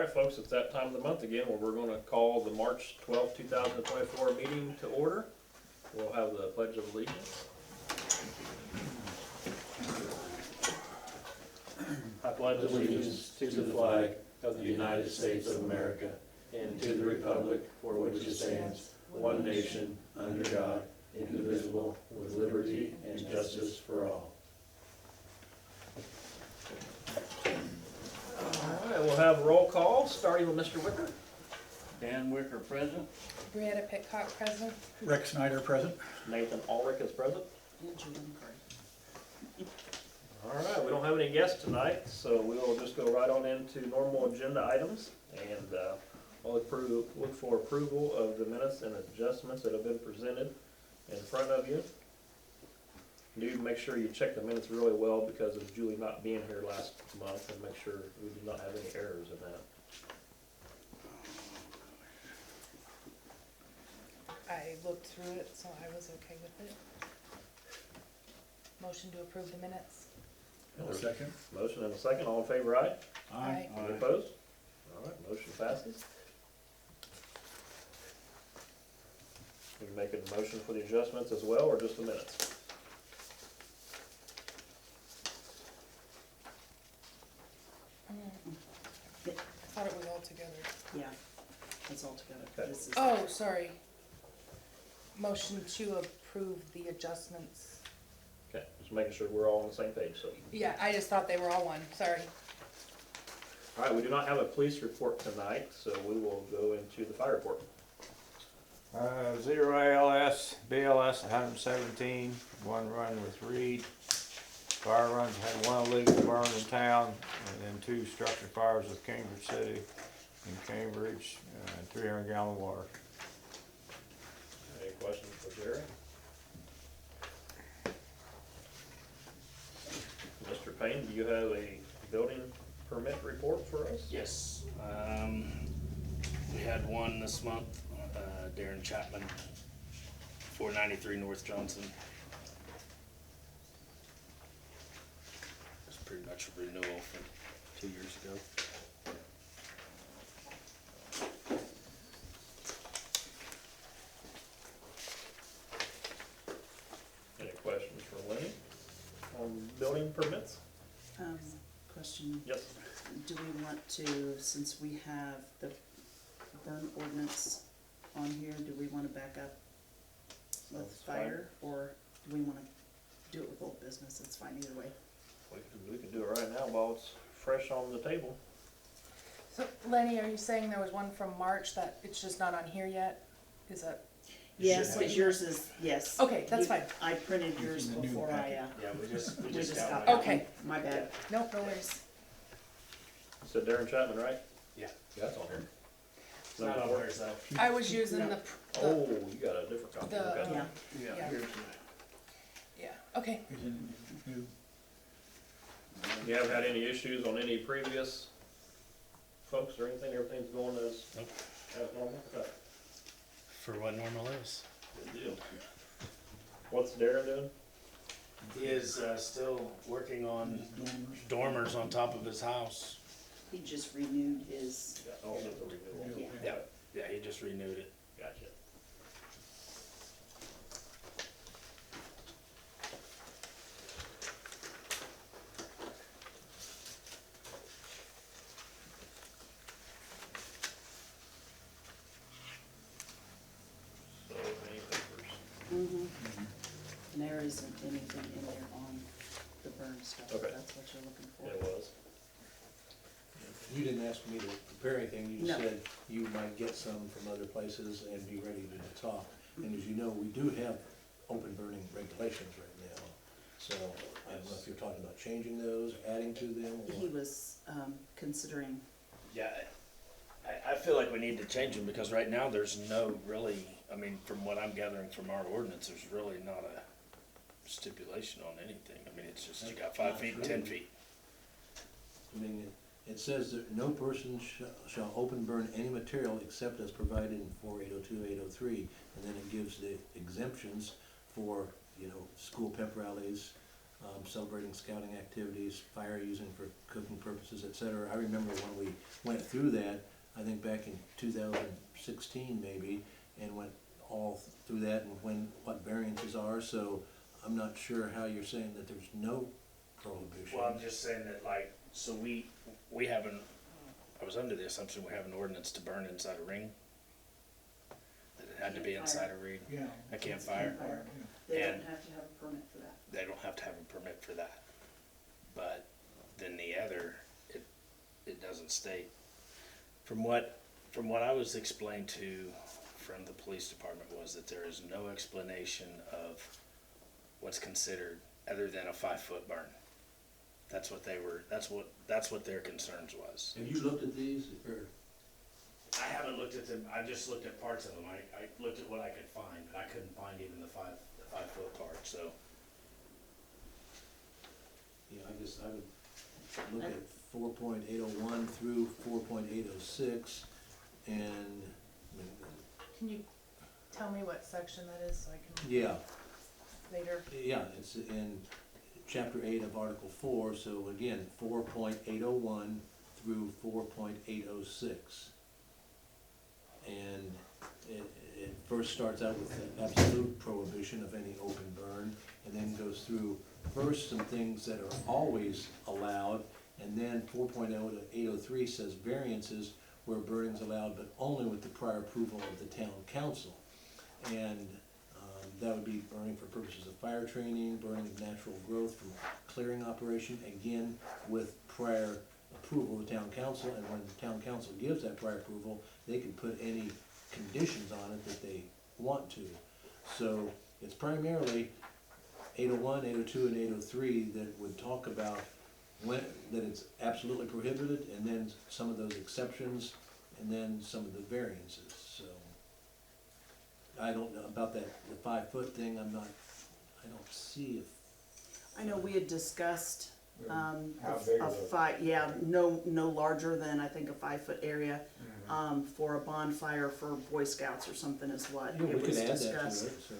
right, folks, it's that time of the month again where we're going to call the March 12th, 2024 meeting to order. We'll have the Pledge of Allegiance. I pledge allegiance to the flag of the United States of America and to the republic for which it stands, one nation, under God, indivisible, with liberty and justice for all. All right, we'll have roll call, starting with Mr. Wicker. Dan Wicker, present. Brianna Pitcock, present. Rick Snyder, present. Nathan Ulrich is present. All right, we don't have any guests tonight, so we will just go right on into normal agenda items, and we'll look for approval of the minutes and adjustments that have been presented in front of you. Do make sure you check the minutes really well because of Julie not being here last month, and make sure we do not have any errors in that. I looked through it, so I was okay with it. Motion to approve the minutes. Second. Motion and a second, all in favor, aye? Aye. Any opposed? All right, motion passes. We can make a motion for the adjustments as well, or just the minutes? I thought it was all together. Yeah, it's all together. Okay. This is- Oh, sorry. Motion to approve the adjustments. Okay, just making sure we're all on the same page, so. Yeah, I just thought they were all one, sorry. All right, we do not have a police report tonight, so we will go into the fire report. 0 ALS, BLS 117, one run with Reed. Fire runs had one illegal burn in town, and then 2 structure fires with Cambridge City and Cambridge, 300-gallon water. Any questions for Jerry? Mr. Payne, do you have a building permit report for us? Yes, we had one this month, Darren Chapman, 493 North Johnson. It's pretty much a renewal from 2 years ago. Any questions for Lenny on building permits? Question, Yes. do we want to, since we have the burn ordinance on here, do we want to back up with Sounds fine. fire? Or do we want to do it with old business? It's fine either way. We can do it right now while it's fresh on the table. So Lenny, are you saying there was one from March that it's just not on here yet? Is that, Yes, should but yours is, yes. Okay, that's fine. I printed yours in the new before I, packet. Yeah, we just we got just got one. that Okay. one. My bad. nope, no worries. You said Darren Chapman, right? Yeah. That's on here. It's not on hers though. I was using No. the, Oh, you got a different copy. The, Okay. Yeah. yeah. Yeah, okay. Is it new? You haven't had any issues on any previous folks or anything? Everything's going as Nope. normal? Okay. For what normal is. Good deal. What's Darren doing? He is still working on dormers on top of his house. He just renewed his, Oh, it's a renewal. yeah. Yeah, he just renewed it. Gotcha. So, any papers? And there isn't anything in there on the burn stuff, if Okay. that's what you're looking for. It was. You didn't ask me to prepare anything, you No. said you might get some from other places and be ready to talk. And as you know, we do have open burning regulations right now, so I don't know if you're talking about changing those, adding to them, or He what? was considering, Yeah, I feel like we need to change them because right now there's no really, I mean, from what I'm gathering from our ordinance, there's really not a stipulation on anything. I mean, it's just, you got 5 feet and 10 feet. I mean, it says that no person shall open burn any material except as provided in 4802, 803, and then it gives the exemptions for, you know, school pep rallies, celebrating scouting activities, fire using for cooking purposes, et cetera. I remember when we went through that, I think back in 2016 maybe, and went all through that and what variances are, so I'm not sure how you're saying that there's no prohibition. Well, I'm just saying that, like, so we haven't, I was under the assumption we have an ordinance to burn inside a ring. That it had to be inside a ring, Yeah. a campfire. They And- don't have to have a permit for that. They don't have to have a permit for that. But then the other, it doesn't state. From what I was explained to from the police department was that there is no explanation of what's considered other than a 5-foot burn. That's what their concerns was. Have you looked at these, or? I haven't looked at them, I just looked at parts of them, I looked at what I could find, but I couldn't find even the 5-foot part, so. Yeah, I would look at 4.801 through 4.806, and, I mean, Can you tell me what section that is so I can yeah, later? yeah, it's in chapter 8 of article 4, so again, 4.801 through 4.806. And it first starts out with the absolute prohibition of any open burn, and then goes through first some things that are always allowed, and then 4.803 says variances where burning's allowed, but only with the prior approval of the town council. And that would be burning for purposes of fire training, burning of natural growth from clearing operation, again, with prior approval of the town council, and when the town council gives that prior approval, they can put any conditions on it that they want to. So it's primarily 801, 802, and 803 that would talk about that it's absolutely prohibited, and then some of those exceptions, and then some of the variances, so. I don't know about that, the 5-foot thing, I don't see if. I know we had discussed, How big a is it? no larger than, I think, a 5-foot area, for a bonfire for Boy Scouts or something is what Yeah, we it could was add that to discussed. it, so.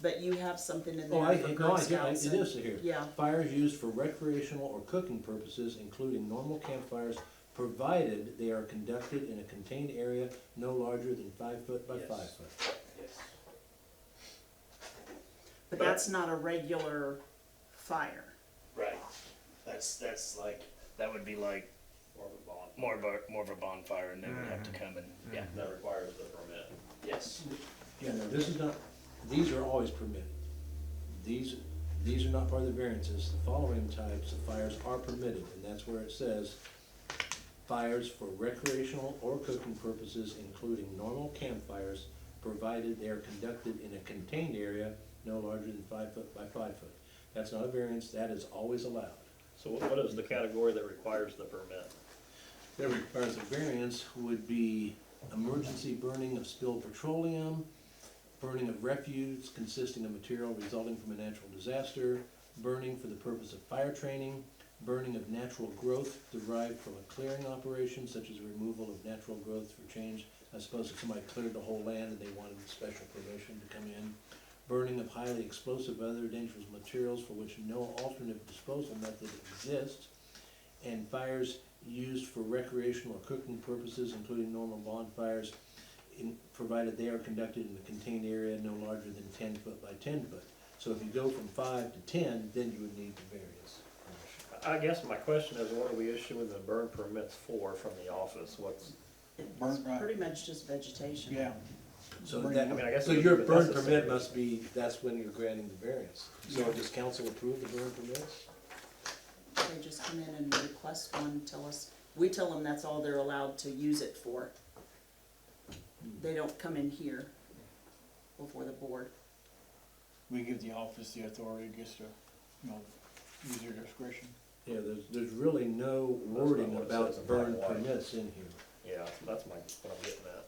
But you have something in Oh, there for Girl it Scouts. is here. Yeah, Fires used for recreational or cooking purposes, including normal campfires, provided they are conducted in a contained area no larger than 5 foot by Yes. 5 foot. Yes. but that's not a regular fire. Right, that's like, that would be like more of a bonfire, and they would have to come and, yeah, That requires the permit. yes. Yeah, no, this is not, these are always permitted. These are not part of the variances. The following types of fires are permitted, and that's where it says, fires for recreational or cooking purposes, including normal campfires, provided they are conducted in a contained area no larger than 5 foot by 5 foot. That's not a variance, that is always allowed. So what is the category that requires the permit? That requires a variance would be emergency burning of spilled petroleum, burning of refuse consisting of material resulting from a natural disaster, burning for the purpose of fire training, burning of natural growth derived from a clearing operation, such as removal of natural growth for change. I suppose if somebody cleared the whole land and they wanted special permission to come in. Burning of highly explosive other dangerous materials for which no alternative disposal method exists. And fires used for recreational or cooking purposes, including normal bonfires, provided they are conducted in a contained area no larger than 10 foot by 10 foot. So if you go from 5 to 10, then you would need the variance. I guess my question is, what are we issuing the burn permits for from the office? What's, Burnt right. Pretty much just vegetation. Yeah. So Burn- that, I mean, I guess so it would your be burn necessary. permit must be, that's when you're granting the variance. So Yeah. does council approve the burn permits? They just come in and request one, we tell them that's all they're allowed to use it for. They don't come in here before the board. We give the office the authority just to, use their discretion. Yeah, there's really no not wording what it about says in black burn and white. permits in here. yeah, that's what I'm getting at.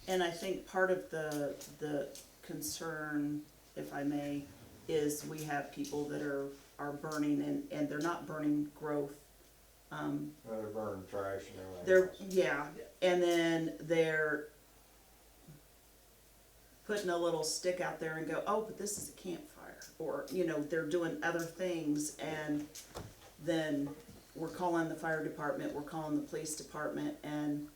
And I think part of the concern, if I may, is we have people that are burning and they're not burning growth. They're burning trash and everything. They're, yeah, and then they're putting a little stick out there and go, oh, but this is a campfire. or, you know, they're doing other things, and then we're calling the fire department, we're calling the police department, and,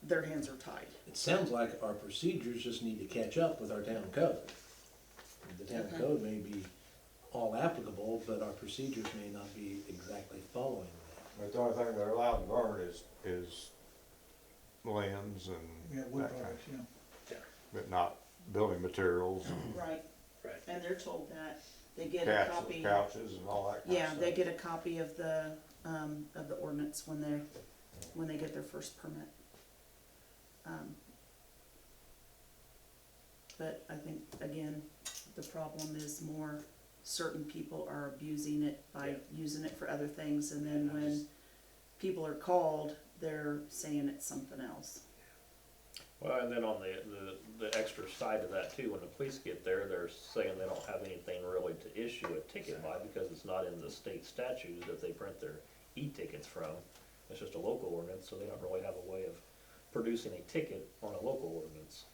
their hands are tied. It sounds like our procedures just need to catch up with our town code. The town Okay. code may be all applicable, but our procedures may not be exactly following that. But the only thing they're allowed to burn is limbs and Yeah, wood that kind products, yeah. but not building materials, Right. Right. And they're told that, they get a copy. couches and all that kind of Yeah, stuff. they get a copy of the ordinance when they get their first permit. But I think, again, the problem is more certain people are abusing it by Yeah. using it for other things, and then when people are called, they're saying it's something else. Well, and then on the extra side of that too, when the police get there, they're saying they don't have anything really to issue a ticket by because it's not in the state statutes that they print their e-tickets from. It's just a local ordinance, so they don't really have a way of producing a ticket on a local ordinance.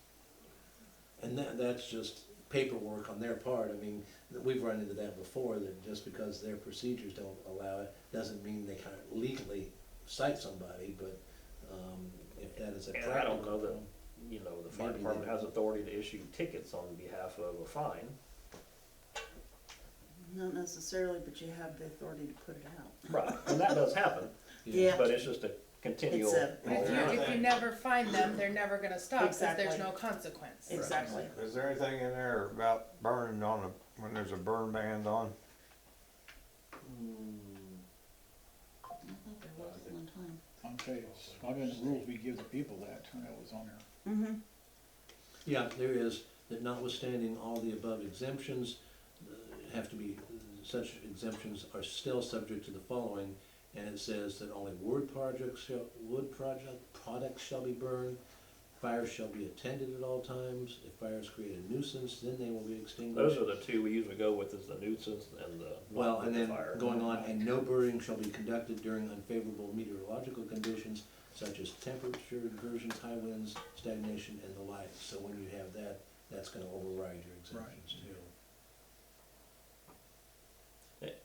And that's just paperwork on their part. I mean, we've run into that before, that just because their procedures don't allow it, doesn't mean they can't legally cite somebody, but, if that is a And I don't know practical. that, you know, the fire Maybe department they- has authority to issue tickets on behalf of a fine. Not necessarily, but you have the authority to put it out. Right, and that does happen, Yeah. but it's just a continual. It's a- But if you never find them, they're never gonna stop, cause there's Exactly. no consequence. Exactly. Is there anything in there about burning when there's a burn ban on? I thought there was at one time. I'm telling you, it's not in the rules, we give the people that, and that was on there. Mm-hmm. Yeah, there is, that notwithstanding all the above exemptions, have to be, such exemptions are still subject to the following, and it says that only wood products shall be burned, fires shall be attended at all times, if fires create a nuisance, then they will be extinguished. Those are the two we usually go with, is the nuisance and the Well, not and with then the fire. going on, and no burning shall be conducted during unfavorable meteorological conditions such as temperature diversions, high winds, stagnation, and the like. So when you have that, that's gonna override your exemptions too.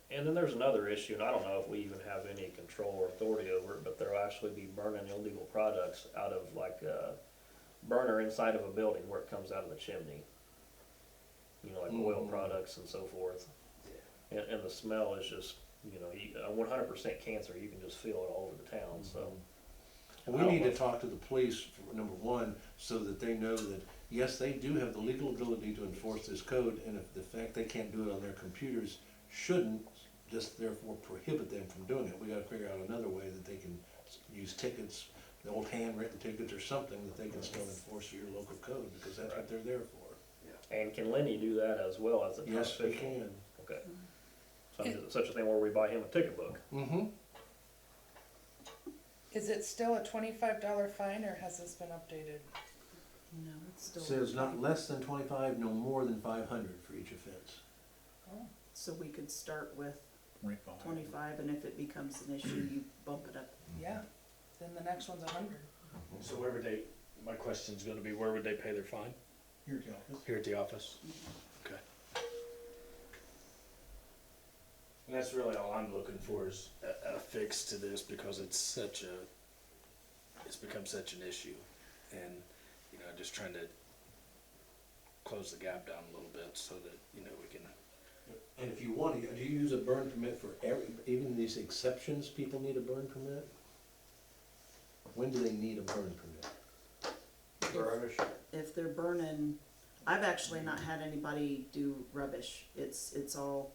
And then there's another issue, and I don't know if we even have any control or authority over it, but there'll actually be burning illegal products out of like a burner inside of a building where it comes out of the chimney. You know, like oil Mhm. products and so forth. And the smell is just, you know, 100% cancer, you can just feel it all over the town, so. And we need to talk to the police, for number one, so that they know that, yes, they do have the legal ability to enforce this code, and if the fact they can't do it on their computers shouldn't just therefore prohibit them from doing it. We gotta figure out another way that they can use tickets, the old handwritten tickets or something, that they can still enforce your local code, because that's what they're there for. And can Lenny do that as well as a town Yes, they official? can. Okay. Such a thing where we buy him a ticket book. Mm-hmm. Is it still a $25 fine, or has this been updated? No, it's still. Says not less than 25, no more than 500 for each offense. So we could start with 25. 25, and if it becomes an issue, you bump it up. Yeah, then the next one's 100. So where would they, my question's gonna be, where would they pay their fine? Here at the office. Here at the office? Okay. And that's really all I'm looking for is a fix to this, because it's become such an issue. And, you know, just trying to close the gap down a little bit so that, you know, we can. And if you want to, do you use a burn permit for even these exceptions, people need a burn permit? When do they need a burn permit? Rubbish? If they're burning, I've actually not had anybody do rubbish. It's all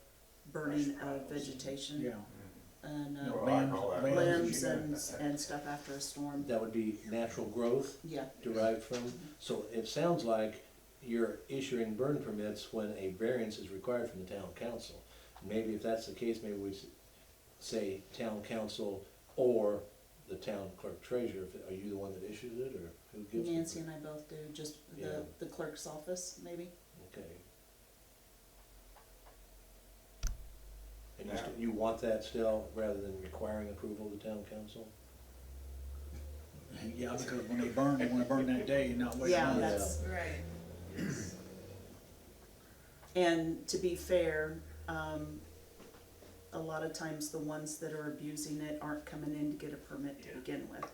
burning of vegetation Yeah. and Well, Limbs- I call that limbs rubbish. and stuff after a storm. That would be natural growth Yeah, derived from, so it sounds like you're issuing burn permits when a variance is required from the town council. Maybe if that's the case, maybe we say town council or the town clerk treasurer. Are you the one that issues it, or who gives it? Nancy and I both do, just Yeah. the clerk's office, maybe. Okay. And you want that still, rather than requiring approval of the town council? Yeah, because when they burn that day and not wait Yeah, on it. that's, Right. And to be fair, a lot of times the ones that are abusing it aren't coming in to get a permit to Yeah. begin with,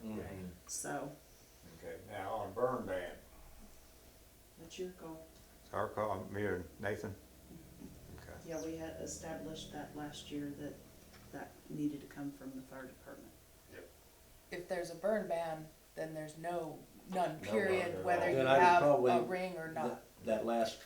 so, Okay, now on burn ban, that's your call. it's our call, me or Nathan? Okay. Yeah, we had established that last year that needed to come from the fire department. If there's a burn ban, then there's none, burn period, at whether all. you Then I would have probably- a ring or not. That last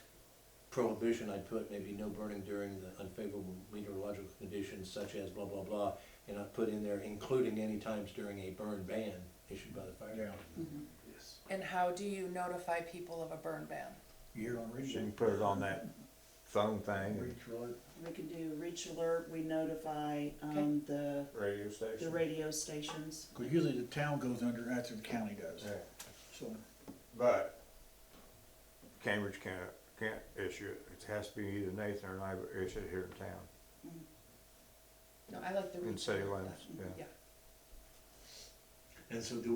prohibition, I'd put maybe no burning during the unfavorable meteorological conditions such as blah, blah, blah. And I'd put in there, including any times during a burn ban issued by the fire Yeah, department. Yes. And how do you notify people of a burn ban? year on You radio. can put it on that phone thing, Reach alert. We can do reach alert, we notify, the radio station. radio stations. Cause usually the town goes under after the county does, Yeah, so. but Cambridge can't issue it. It has to be either Nathan or I issue it here in town, No, I like the in reach city alert, limits, but- yeah. And so do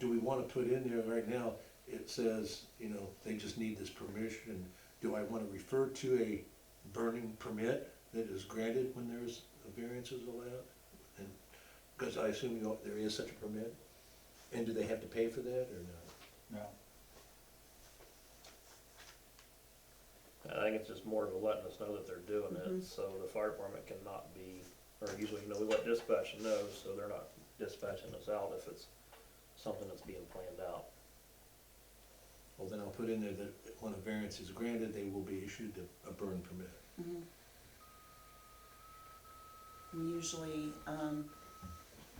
we wanna put in there right now, it says, you know, they just need this permission. Do I wanna refer to a burning permit that is granted when there's a variance is allowed? And, cause I assume there is such a permit, and do they have to pay for that or not? No. I think it's just more of a letting us know that they're doing Mhm. it, so the fire department cannot be, or usually, you know, we let dispatch know, so they're not dispatching us out if it's something that's being planned out. Well, then I'll put in there that when a variance is granted, they will be issued a burn permit. We usually,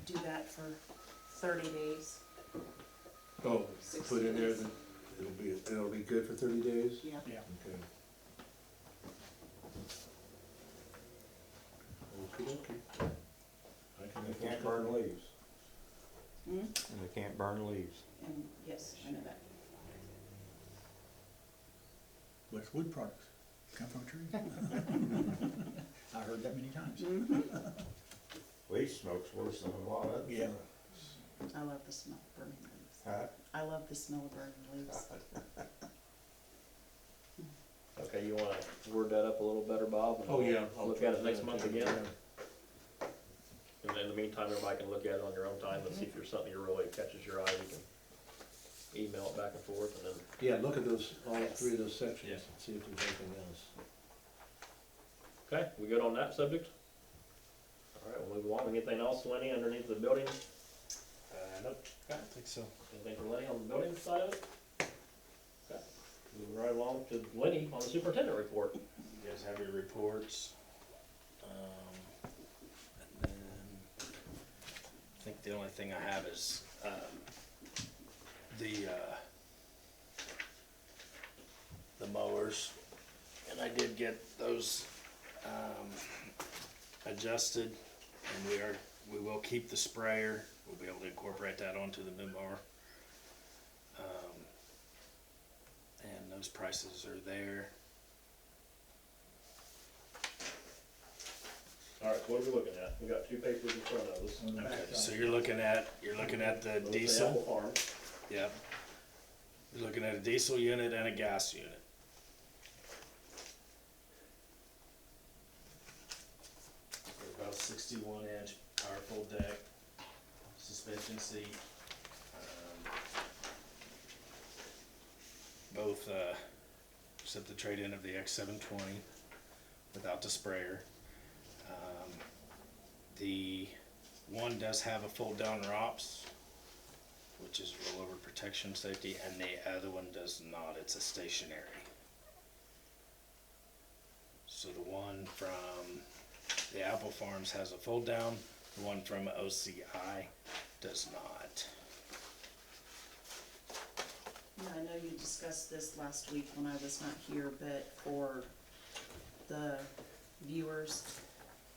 do that for 30 days. Oh, 60 put in there days. that it'll be good for 30 days? Yeah. Yeah. Okay. Okey-dokey. I can They make can't those burn couple- leaves, Hmm? and they can't burn leaves. And, yes, I know that. But it's wood products, come from a tree. I heard that many times. Leaf smoke's worse than a lot of. Yeah. I love the smell of burning leaves. Huh? I love the smell of burning leaves. Okay, you wanna word that up a little better, Bob? and Oh, yeah. we'll Look at it next month again? And in the meantime, everybody can look at it on your own time and see if there's something that really catches your eye, you can email it back and forth, and then, Yeah, look at those, all Yes. three of those sections, Yeah. and see if there's anything else. okay, we good on that subject? All right, we'll move along. Anything else, Lenny, underneath the building? Nope, I don't think so. Anything for Lenny on the building side of it? Okay, moving right along to Lenny on the superintendent report. You guys have your reports. And then, I think the only thing I have is, the mowers. And I did get those, adjusted, and we will keep the sprayer. We'll be able to incorporate that onto the new mower. And those prices are there. All right, so what are we looking at? We got two papers in front of us. On the Okay, backside. so you're looking at the Those say diesel, Apple Farm. yep. You're looking at a diesel unit and a gas unit. They're about 61-inch powerful deck, suspension seat. Both, except the trade-in of the X720 without the sprayer. The one does have a fold-down ROPS, which is rollover protection safety, and the other one does not. It's a stationary. So the one from the Apple Farms has a fold-down. The one from OCI does not. Yeah, I know you discussed this last week when I was not here, but for the viewers,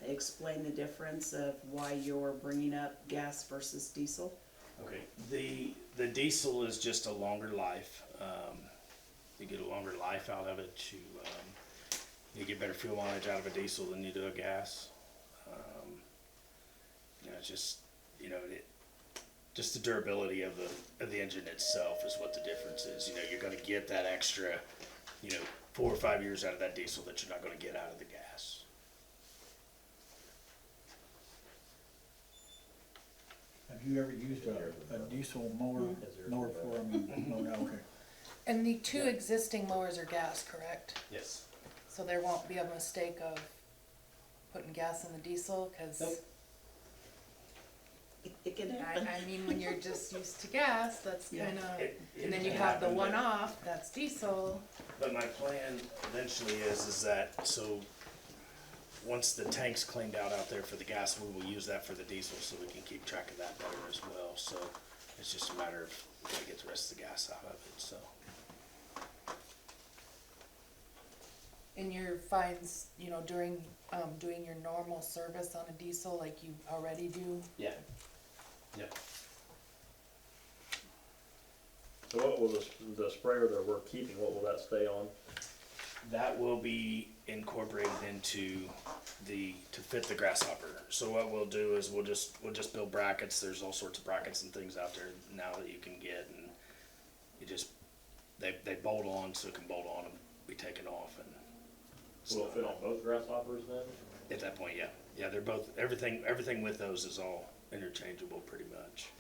explain the difference of why you're bringing up gas versus diesel. Okay, the diesel is just a longer life. You get a longer life out of it. You get better fuel mileage out of a diesel than you do a gas. It's just, just the durability of the engine itself is what the difference is. You're gonna get that extra you know, 4 or 5 years out of that diesel that you're not gonna get out of the gas. Have you ever used a diesel mower before? I mean, no, no, okay. And the two existing mowers are gas, correct? Yes. So there won't be a mistake of putting gas in the diesel, cause Nope. It can happen. I mean, when you're just used to gas, that's Yeah. kinda, It and then you can have the happen, one but- off, that's diesel. But my plan eventually is that, so, once the tank's cleaned out there for the gas, we will use that for the diesel, so we can keep track of that better as well, so it's just a matter of how to get the rest of the gas out of it, so. In your fines, you know, during, doing your normal service on a diesel like you already do, Yeah. Yeah. So what will the sprayer that we're keeping, what will that stay on? That will be incorporated into to fit the grasshopper. So what we'll do is we'll just build brackets. There's all sorts of brackets and things out there now that you can get, and you just, they bolt on, so it can bolt on and be taken off, and Will it fit on both grasshoppers then? at that point, yeah. Yeah, they're both, everything with those is all interchangeable pretty much.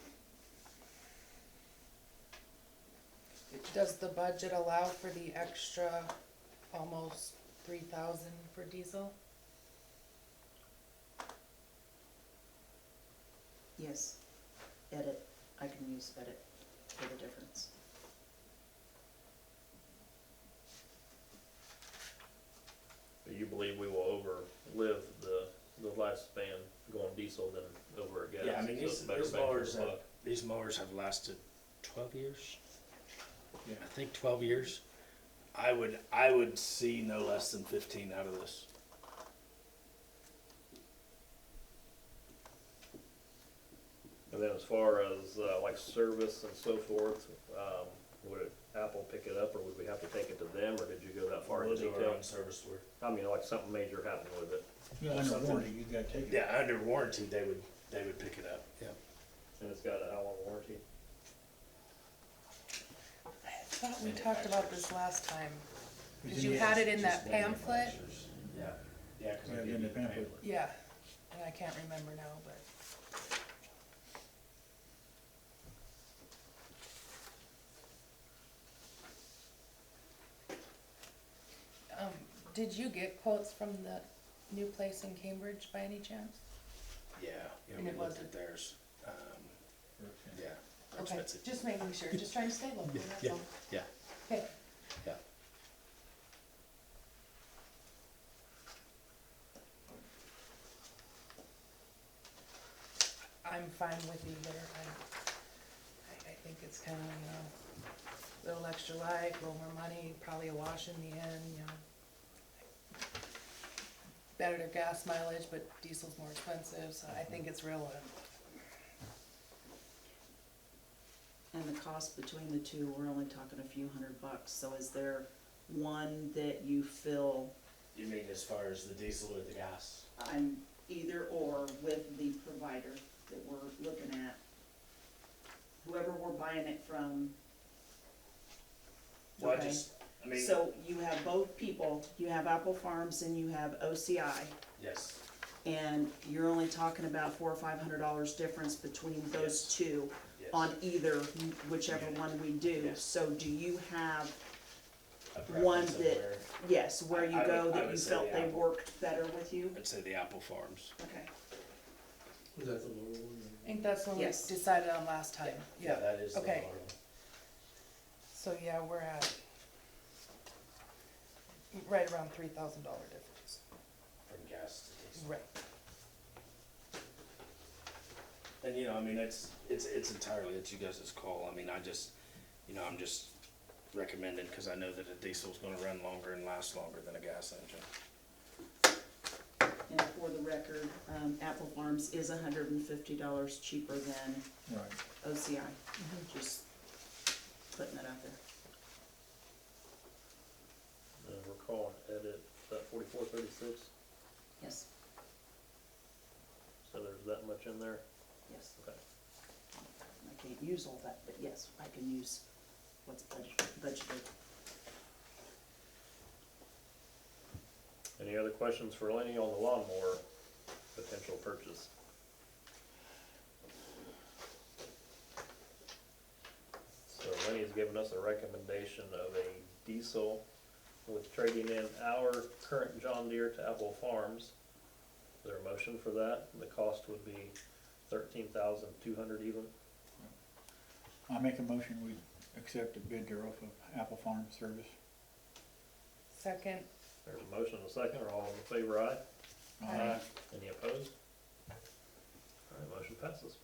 does the budget allow for the extra almost 3,000 for diesel? Yes, edit, I can use edit for the difference. Do you believe we will overlive the lifespan going diesel than over a gas? Yeah, I mean, So it's these better bang for the buck. these mowers have lasted 12 years. Yeah. I think 12 years. I would see no less than 15 out of this. And then as far as like service and so forth, would Apple pick it up, or would we have to take it to them, or did you go that far We'll into do our detail? own service work. I mean, like something major happened with it, Yeah, under Something. warranty, you gotta take it. Yeah, under warranty, they would pick it up. Yeah. and it's got a how long warranty? I thought we talked about this last time, It's cause in you the- had it in that pamphlet, Yeah. Yeah, 'cause I Yeah, gave in you the pamphlet. yeah, and I can't remember now, but. Did you get quotes from the new place in Cambridge by any chance? Yeah, And we it looked wasn't- at theirs. Yeah. they're Okay, expensive. just making sure, just trying to stay local, that's Yeah, all. yeah, Okay, yeah. I'm fine with either, I think it's kinda, you know, little extra life, a little more money, probably a wash in the end, you know. Better gas mileage, but diesel's more expensive, so I think it's real, And the cost between the two, we're only talking a few $100, so is there one that you feel You mean as far as the diesel or the gas? I'm either or with the provider that we're looking at? Whoever we're buying it from. Well, Okay. I mean, So you have both people, you have Apple Farms and you have OCI, yes, and you're only talking about $400 or $500 difference between those Yes. two yes. on either, whichever one we do. Yes. So do you have, A preference one of that- where- yes, where you I go would- I that would you say felt the they Apple. worked better with you? I'd say the Apple Farms. Okay. Was that the lower one? I think that's what we Yes. decided on last time, yeah. That is the Okay. lower one. So, yeah, we're at right around $3,000 difference. From gas to diesel. Right. And you know, I mean, it's entirely at you guys' call. I mean, I'm just recommending, cause I know that a diesel's gonna run longer and last longer than a gas engine. And for the record, Apple Farms is $150 cheaper than Right. OCI. Just putting that out there. And we're calling edit, that 4436, Yes, so there's that much in there, yes. okay. I can't use all that, but yes, I can use what's budgeted. Any other questions for Lenny on the lawnmower potential purchase? So Lenny's given us a recommendation of a diesel with trading in our current John Deere to Apple Farms. Is there a motion for that? The cost would be $13,200 even. I make a motion, we accept a bid there off of Apple Farm Service. Second, There's a motion and a second. Are all in favor, aye? Aye. Any opposed? All right, motion passes.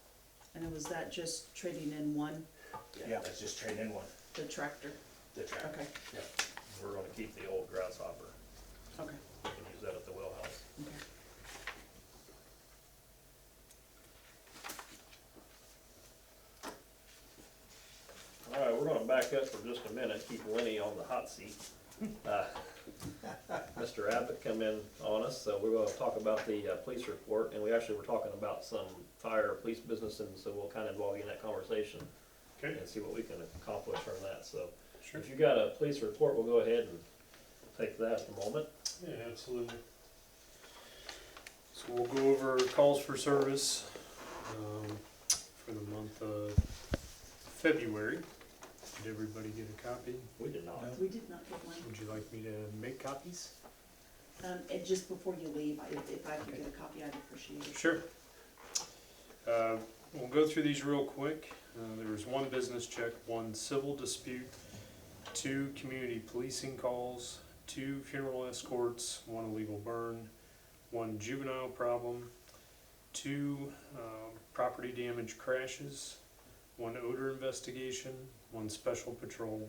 And was that just trading in one, Yeah. That's just trading in one, the tractor? the tractor. Okay, We're gonna keep the old grasshopper. okay, We can use that at the wheelhouse. okay. All right, we're gonna back up for just a minute, keep Lenny on the hot seat. Mr. Abbott come in on us, so we're gonna talk about the police report, and we actually were talking about some fire police business, and so we'll kind of involve you in that conversation. Okay. And see what we can accomplish from that, so. Sure. If you got a police report, we'll go ahead and take that at the moment. Yeah, absolutely. So we'll go over calls for service for the month of February. Did everybody get a copy? We did not. We did not get one. Would you like me to make copies? And just before you leave, if I could get a copy, I'd appreciate it. Sure. We'll go through these real quick. There was one business check, one civil dispute, 2 community policing calls, 2 funeral escorts, 1 illegal burn, 1 juvenile problem, 2 property damage crashes, 1 odor investigation, 1 special patrol,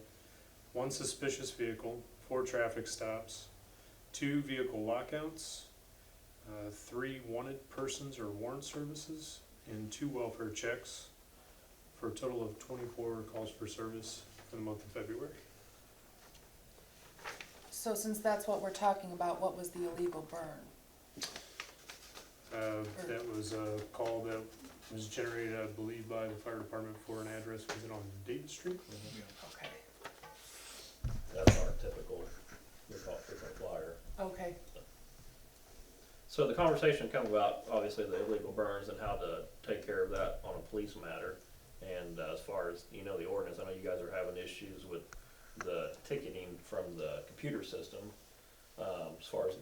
1 suspicious vehicle, 4 traffic stops, 2 vehicle lockouts, 3 wanted persons or warrant services, and 2 welfare checks, for a total of 24 calls for service for the month of February. so since that's what we're talking about, what was the illegal burn? That was a call that was generated, I believe, by the fire department for an address, was it on David Street? Okay, That's our typical, we call it frequent flyer. okay, So the conversation come about, obviously, the illegal burns and how to take care of that on a police matter. And as far as, you know, the ordinance, I know you guys are having issues with the ticketing from the computer system, as far as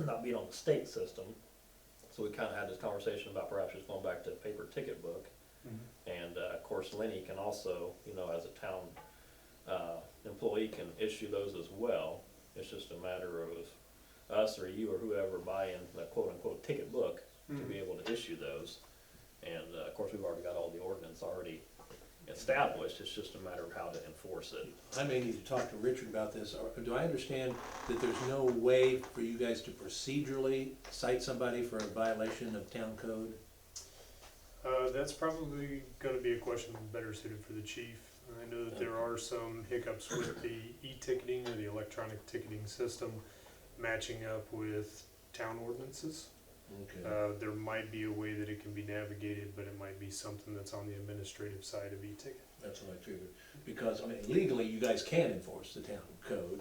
not being on the state system. So we kinda had this conversation about perhaps just going back to paper ticket book. And, of course, Lenny can also, you know, as a town, employee can issue those as well. It's just a matter of us or you or whoever buying the quote-unquote ticket book to be able to issue those. And, of course, we've already got all the ordinance already established, it's just a matter of how to enforce it. I may need to talk to Richard about this, or do I understand that there's no way for you guys to procedurally cite somebody for a violation of town code? That's probably gonna be a question better suited for the chief. I know that there are some hiccups with the e-ticketing or the electronic ticketing system matching up with town ordinances. Okay. There might be a way that it can be navigated, but it might be something that's on the administrative side of e-ticket. That's what I figured, because, I mean, legally, you guys can enforce the town code,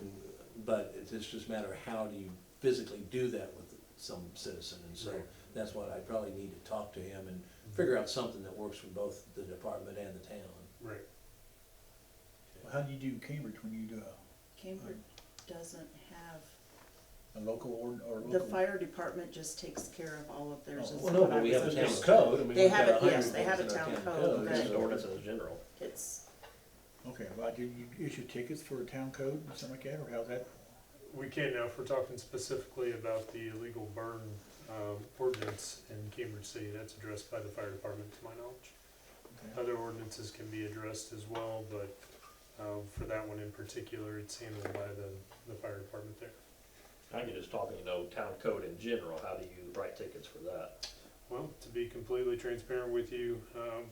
but it's just a matter of how do you physically do that with some citizen, and so Right. that's what I probably need to talk to him and figure out something that works for both the department and the town. Right. Well, how do you do Cambridge when you do Cambridge doesn't have, a local or the local? fire department just takes care of all of theirs. is Well, no, what but I we was have a town understanding. code, I mean, They we've have got it, 100 yes, they have things a in our town code, It's just but ordinances in general. it's, Okay, well, do you issue tickets for a town code or something like that, or how's that? We can now, if we're talking specifically about the illegal burn ordinance in Cambridge City, that's addressed by the fire department, to my knowledge. Okay. Other ordinances can be addressed as well, but for that one in particular, it's handled by the fire department there. I can just talk, you know, town code in general, how do you write tickets for that? Well, to be completely transparent with you,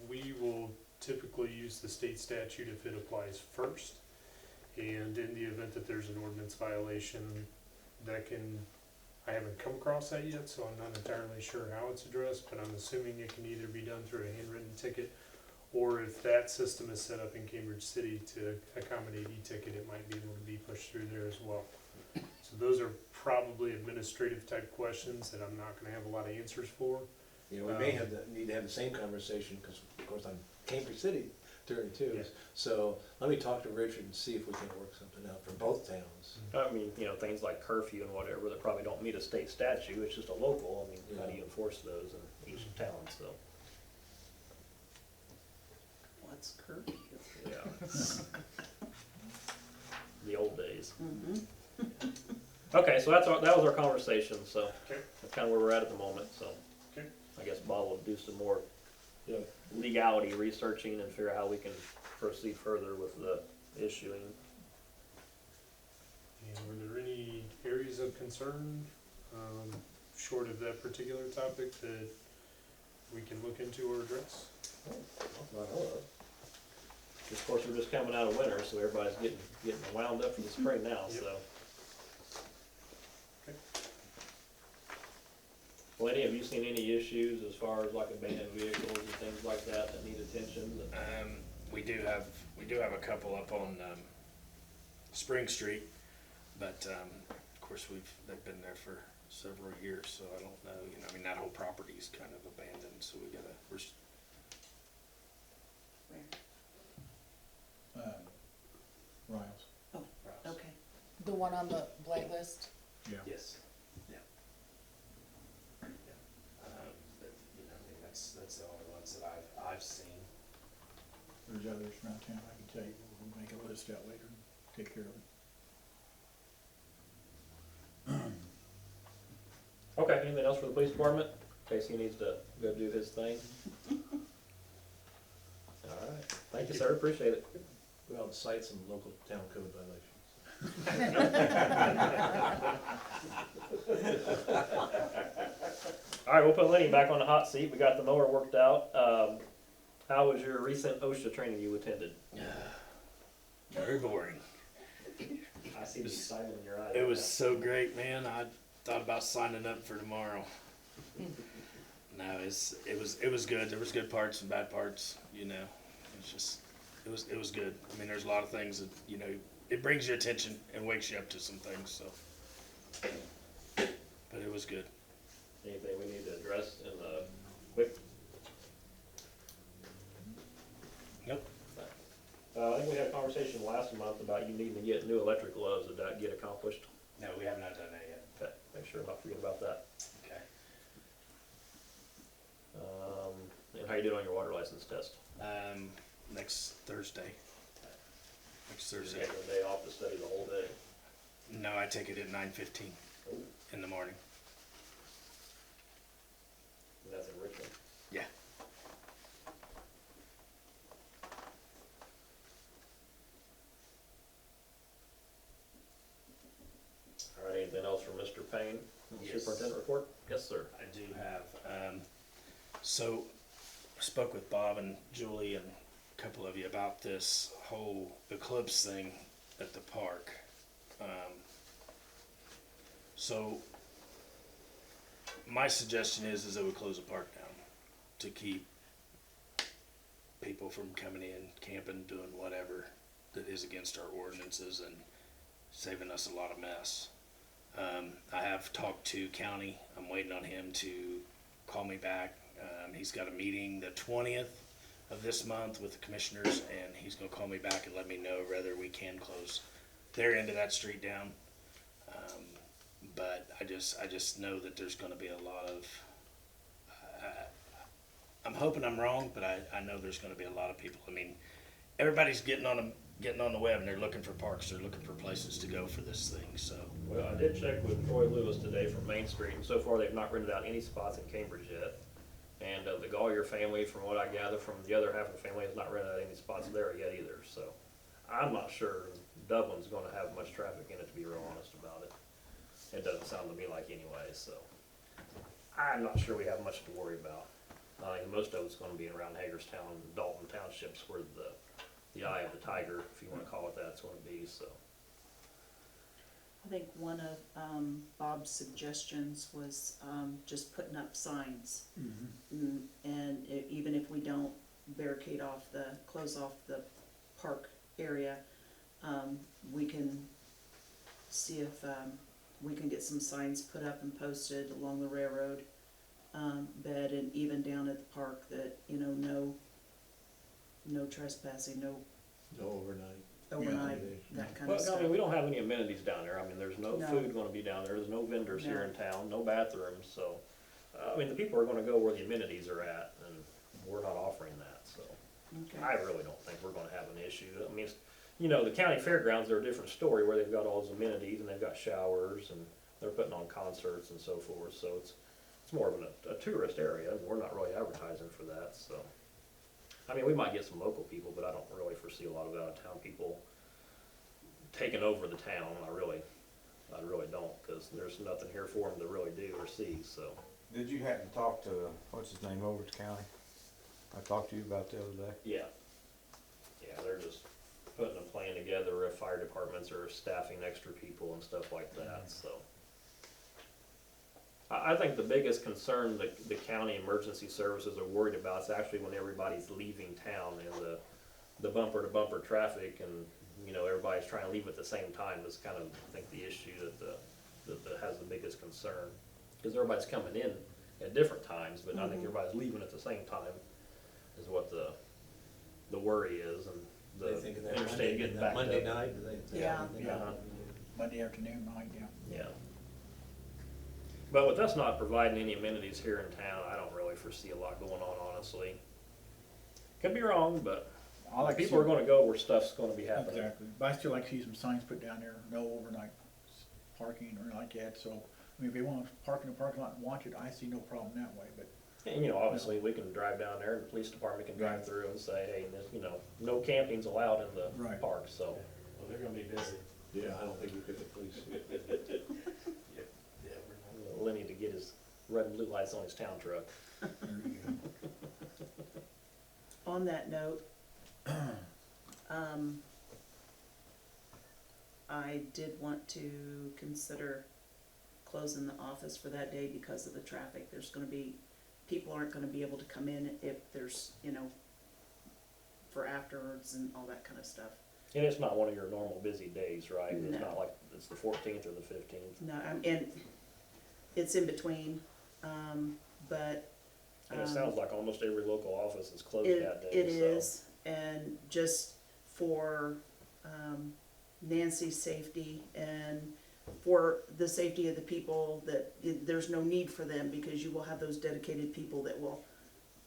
we will typically use the state statute if it applies first. And in the event that there's an ordinance violation, I haven't come across that yet, so I'm not entirely sure how it's addressed, but I'm assuming it can either be done through a handwritten ticket, or if that system is set up in Cambridge City to accommodate e-ticket, it might be able to be pushed through there as well. So those are probably administrative type questions that I'm not gonna have a lot of answers for. You know, we may need to have the same conversation, because of course I'm Cambridge City attorney too. Yeah. So let me talk to Richard and see if we can work something out for both towns. I mean, you know, things like curfew and whatever that probably don't meet a state statute, it's just a local, I mean, how do you enforce those in each town, so, What's curfew? yeah. The old days. Mm-hmm. Okay, so that was our conversation, so Okay. that's kinda where we're at the moment, so. Okay. I guess Bob will do some more Yeah. legality researching and figure out how we can proceed further with the issuing. And were there any areas of concern, short of that particular topic that we can look into or address? Of course, we're just coming out of winter, so everybody's getting wound up for the spring now, Yep. so. Okay. Lenny, have you seen any issues as far as like abandoned vehicles and things like that that need attention? We do have a couple up on, Spring Street, but, of course, they've been there for several years, so I don't know, you know, I mean, that whole property's kind of abandoned, so we gotta, Riles. Okay. The one on the blight list? Yeah. Yes, yeah. But, you know, I mean, that's the only ones that I've seen. There's others around town, I can tell you, we'll make a list out later and take care of it. Okay, anything else for the police department? In case he needs to go do his thing. All right, thank you, sir, appreciate it. Go out and cite some local town code violations. All right, we'll put Lenny back on the hot seat, we got the mower worked out. How was your recent OSHA training you attended? Very boring. I see the excitement in your eyes. It was so great, man. I thought about signing up for tomorrow. No, it was good. There was good parts and bad parts, you know. It was good. I mean, there's a lot of things that, you know, it brings your attention and wakes you up to some things, so. But it was good. Anything we need to address in the quick? Nope. I think we had a conversation last month about you needing to get new electric gloves. Did that get accomplished? No, we have not done that yet. Okay, make sure I'm not forgetting about that. Okay. And how you doing on your water license test? Next Thursday. Next Did you Thursday. take a day off to study the whole day? No, I take it at 9:15 in the morning. And that's in Richmond. Yeah. All right, anything else from Mr. Payne? Yes. Superintendent report? Yes, sir. I do have, so I spoke with Bob and Julie and a couple of you about this whole eclipse thing at the park. So my suggestion is that we close the park down to keep people from coming in, camping, doing whatever that is against our ordinances and saving us a lot of mess. I have talked to county. I'm waiting on him to call me back. He's got a meeting the 20th of this month with the commissioners, and he's gonna call me back and let me know whether we can close their end of that street down. But I just know that there's gonna be a lot of, I'm hoping I'm wrong, but I know there's gonna be a lot of people. I mean, everybody's getting on the web and they're looking for parks, they're looking for places to go for this thing, so. Well, I did check with Troy Lewis today from Main Street, and so far they've not rented out any spots in Cambridge yet. And the Gollier family, from what I gather from the other half of the family, has not rented out any spots there yet either, so. I'm not sure Dublin's gonna have much traffic in it, to be real honest about it. It doesn't sound to me like anyway, so. I'm not sure we have much to worry about. I think most of it's gonna be around Hagerstown and Dalton Townships where the eye of the tiger, if you wanna call it that, it's gonna be, so. I think one of Bob's suggestions was just putting up signs. And even if we don't barricade off close off the park area, we can see if we can get some signs put up and posted along the railroad bed and even down at the park that, you know, no trespassing, no No overnight. overnight, that kind of Well, stuff. I mean, we don't have any amenities down there. I mean, there's no No. food gonna be down there, there's no vendors here No. in town, no bathrooms, so. I mean, the people are gonna go where the amenities are at, and we're not offering that, so. Okay. I really don't think we're gonna have an issue. I mean, you know, the county fairgrounds are a different story where they've got all those amenities and they've got showers and they're putting on concerts and so forth, so it's more of a tourist area, and we're not really advertising for that, so. I mean, we might get some local people, but I don't really foresee a lot of out-of-town people taking over the town. I really don't, cause there's nothing here for them to really do or see, so. Did you happen to talk to, what's his name, over at the county? I talked to you about the other day. Yeah. Yeah, they're just putting a plan together if fire departments are staffing extra people and stuff like that, so. I think the biggest concern that the county emergency services are worried about is actually when everybody's leaving town and the bumper to bumper traffic and, you know, everybody's trying to leave at the same time is kind of, I think, the issue that has the biggest concern. Cause everybody's coming in at different times, but I think everybody's leaving at the same time is what the worry is, and They the think of that interstate Monday, getting that backed Monday up. night, do they? Yeah. Uh-huh. Monday afternoon, night, yeah. Yeah. But with us not providing any amenities here in town, I don't really foresee a lot going on, honestly. Could be wrong, but I like to people are see- gonna go where stuff's gonna be happening. Exactly, but I still like to see some signs put down there, no overnight parking or like that, so, I mean, if they wanna park in the parking lot and watch it, I see no problem that way, but And, you know, obviously, we can drive down there, and the police department can drive through and say, hey, this, you know, no camping's allowed in the Right. park, so. Well, they're gonna be busy. Yeah, I don't think you could, please. Lenny to get his red and blue lights on his town truck. there you go. On that note, I did want to consider closing the office for that day because of the traffic. There's gonna be, people aren't gonna be able to come in if there's, you know, for afterwards and all that kind of stuff. And it's not one of your normal busy days, right? It's No. not like it's the 14th or the 15th. No, and it's in between, but. And it sounds like almost every local office is closed It, that day, it so. is, and just for, Nancy's safety and for the safety of the people that, there's no need for them because you will have those dedicated people that will,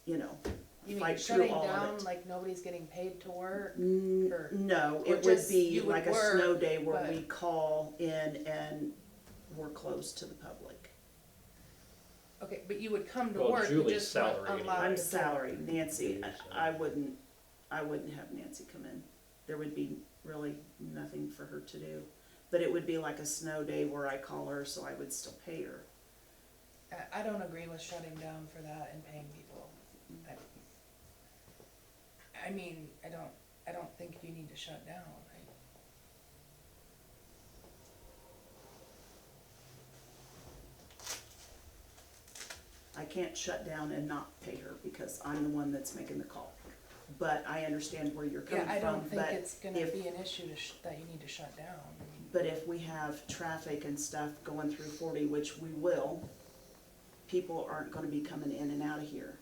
you know, You mean fight through shutting all of down, it. like nobody's getting paid to work? Or- No, or it would just be you would like a work, snow day where but- we call in and we're closed to the public. Okay, but you would come to Well, work, you Julie's just want salary anyway. unlocked I'm the door. salary, Nancy, I wouldn't have Nancy come in. There would be really nothing for her to do. But it would be like a snow day where I call her, so I would still pay her. I don't agree with shutting down for that and paying people. I mean, I don't think you need to shut down, right? I can't shut down and not pay her because I'm the one that's making the call. But I understand where you're coming Yeah, I from, don't think but it's gonna if- be an issue that you need to shut down. I mean, but if we have traffic and stuff going through 40, which we will, people aren't gonna be coming in and out of here.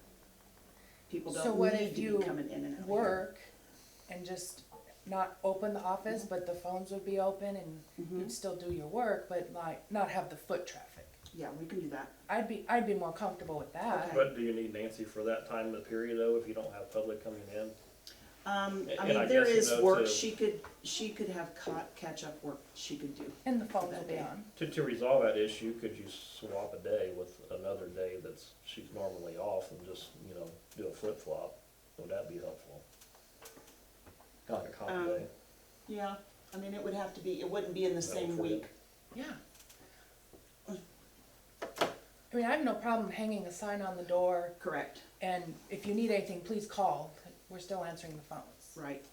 People So don't what need if to you be coming in and out of here. work and just not open the office, but the phones would be open and Mhm. you'd still do your work, but like not have the foot traffic? Yeah, we can do that. I'd be more comfortable with that. Okay. But do you need Nancy for that time of the period, though, if you don't have public coming in? I And mean, I there guess, you is know, work, to- she could have catch-up work she could do. And the phones will be on. To resolve that issue, could you swap a day with another day that's, she's normally off and just, you know, do a flip-flop? Would that be helpful? Kind of like a comp day. Yeah, I mean, it would have to be, it wouldn't be in the That same would fit. week. Yeah. I mean, I have no problem hanging a sign on the door, Correct, and if you need anything, please call. We're still answering the phones. right.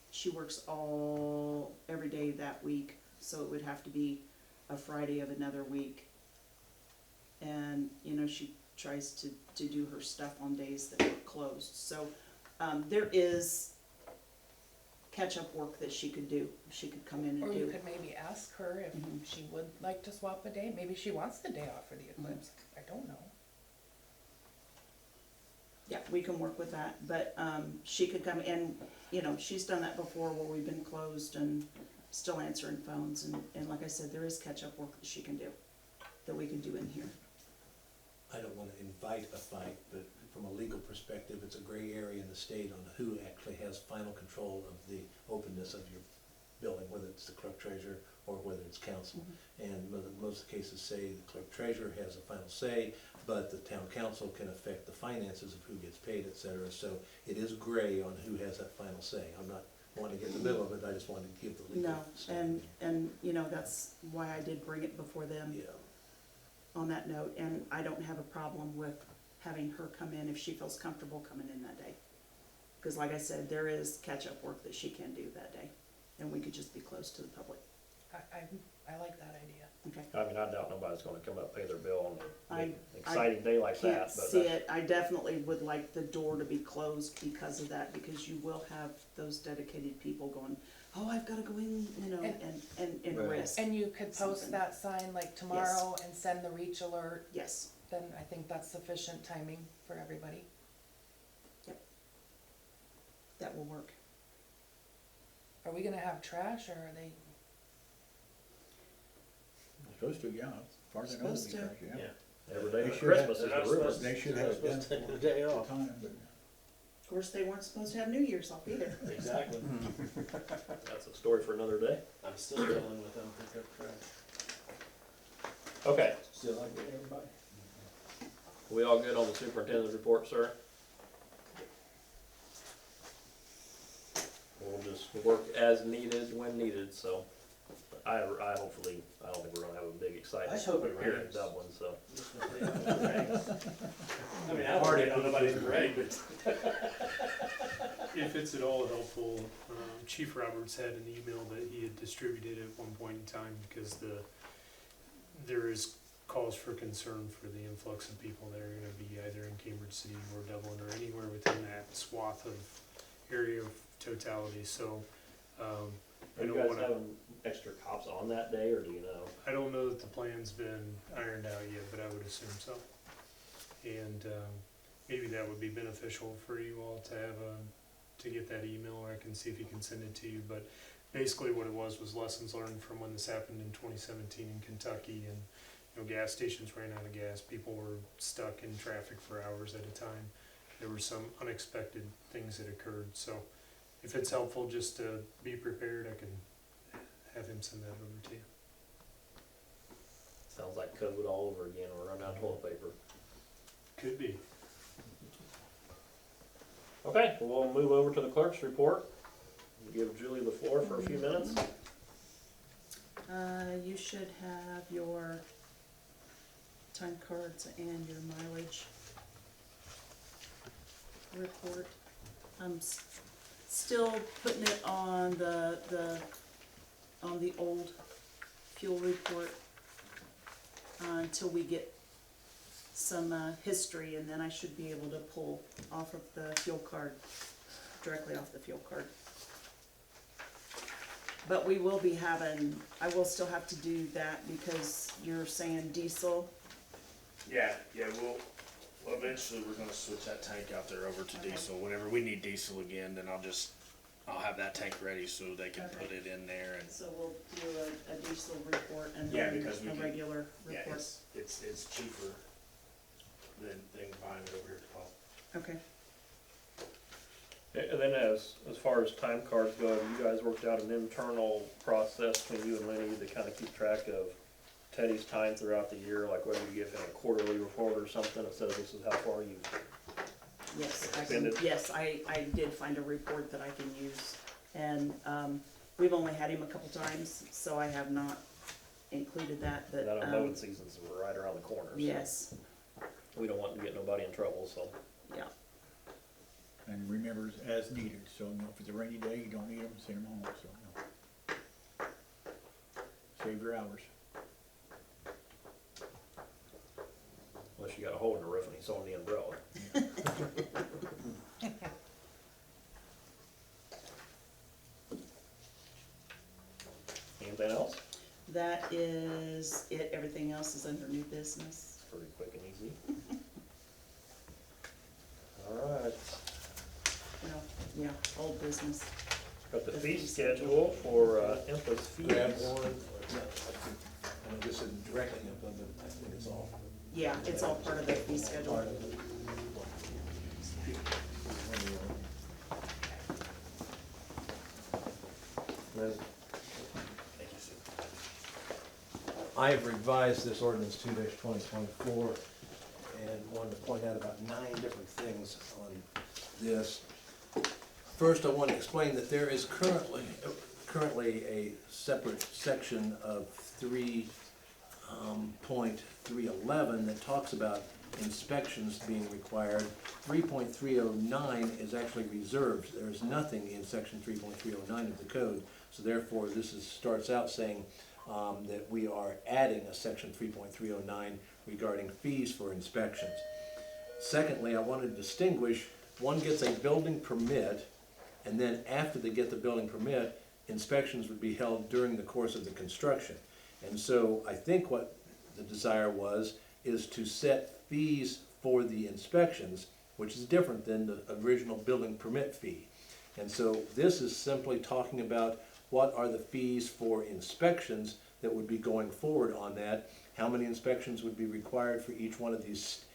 She works every day that week, so it would have to be a Friday of another week. And, you know, she tries to do her stuff on days that we're closed, so, there is catch-up work that she could do, she could come in and Or you do. could maybe ask her if Mhm. she would like to swap a day, maybe she wants the day off for the eclipse, I don't know. Yeah, we can work with that, but, she could come in, you know, she's done that before where we've been closed and still answering phones, and like I said, there is catch-up work that she can do, that we can do in here. I don't wanna invite a fight, but from a legal perspective, it's a gray area in the state on who actually has final control of the openness of your building, whether it's the clerk treasurer or whether it's council. And most cases say the clerk treasurer has a final say, but the town council can affect the finances of who gets paid, et cetera. So it is gray on who has that final say. I'm not wanting to get in the middle of it, I just wanted to give the legal No, statement. and, you know, that's why I did bring it before them Yeah, on that note, and I don't have a problem with having her come in if she feels comfortable coming in that day. Cause like I said, there is catch-up work that she can do that day, and we could just be close to the public, I like that idea. okay? I mean, I doubt nobody's gonna come up, pay their bill on I- an exciting day like Can't that, but see that's, it, I definitely would like the door to be closed because of that, because you will have those dedicated people going, oh, I've gotta go in, you know, and Right. risk. And you could post Something. that sign like tomorrow and send the reach alert, Yes, then I think that's sufficient timing for everybody. that will work. Are we gonna have trash, or are they, Supposed to, yeah, as far as I know, it'll be Supposed to. trash, yeah. Yeah. every day They but should Christmas They're is not the rumor. supposed to- They should they're have supposed to done take the day it off. time, but Of course, they weren't supposed to have New Year's off either. Exactly. That's a story for another day. I'm still dealing with unpicked trash. Okay, Still like everybody. we all good on the superintendent's report, sir? We'll just work as needed when needed, so I hopefully, I don't think we're gonna have a big exciting I hope it here in rains. Dublin, so. I mean, I'm already on nobody's parade, but. If it's at all helpful, Chief Roberts had an email that he had distributed at one point in time because there is cause for concern for the influx of people that are gonna be either in Cambridge City or Dublin or anywhere within that swath of area of totality, so, I Are you don't guys wanna, having extra cops on that day, or do you know? I don't know that the plan's been ironed out yet, but I would assume so. And, maybe that would be beneficial for you all to have, to get that email, or I can see if he can send it to you, but basically what it was lessons learned from when this happened in 2017 in Kentucky, and, you know, gas stations ran out of gas, people were stuck in traffic for hours at a time. There were some unexpected things that occurred, so if it's helpful just to be prepared, I can have him send that over to you. Sounds like COVID all over again, we're running out of toilet paper. Could be. Okay, well, we'll move over to the clerk's report. Give Julie the floor for a few minutes. You should have your time cards and your mileage report. I'm still putting it on the old fuel report until we get some history, and then I should be able to pull off of the fuel card, directly off the fuel card. But we will be having, I will still have to do that because you're saying diesel. Yeah, well, eventually we're gonna switch that tank out there over to Okay. diesel. Whenever we need diesel again, then I'll have that tank ready so they can Okay. put it in there and, So we'll do a diesel report and Yeah, then because we a can- regular yeah, report. it's cheaper than buying it over here at the pump. Okay. And then as far as time cards go, you guys worked out an internal process between you and Lenny to kind of keep track of Teddy's time throughout the year, like whether you give him a quarterly report or something that says this is how far you. Yes, Expended. yes, I did find a report that I can use, and, we've only had him a couple times, so I have not included that, but, That mowing season's right around the corner. So yes, we don't want to get nobody in trouble, so. yeah, and remember, it's as needed, so, you know, if it's a rainy day, you don't need them, send them home, so, you know. Save your hours. Unless you got a hole in the roof and he's on the umbrella. Anything else? That is it, everything else is under new business. Pretty quick and easy. All right, No, yeah, old business. got the fee schedule for IMPA's fees. Grab one, I know this isn't directly input, but I think it's all Yeah, it's all part of the fee schedule. part of it. I have revised this ordinance 2-2024 and wanted to point out about 9 different things on this. First, I want to explain that there is currently a separate section of 3.311 that talks about inspections being required. 3.309 is actually reserved. There is nothing in section 3.309 of the code. So therefore, this starts out saying that we are adding a section 3.309 regarding fees for inspections. Secondly, I want to distinguish, one gets a building permit, and then after they get the building permit, inspections would be held during the course of the construction. And so I think what the desire is to set fees for the inspections, which is different than the original building permit fee. And so this is simply talking about what are the fees for inspections that would be going forward on that, how many inspections would be required for each one of these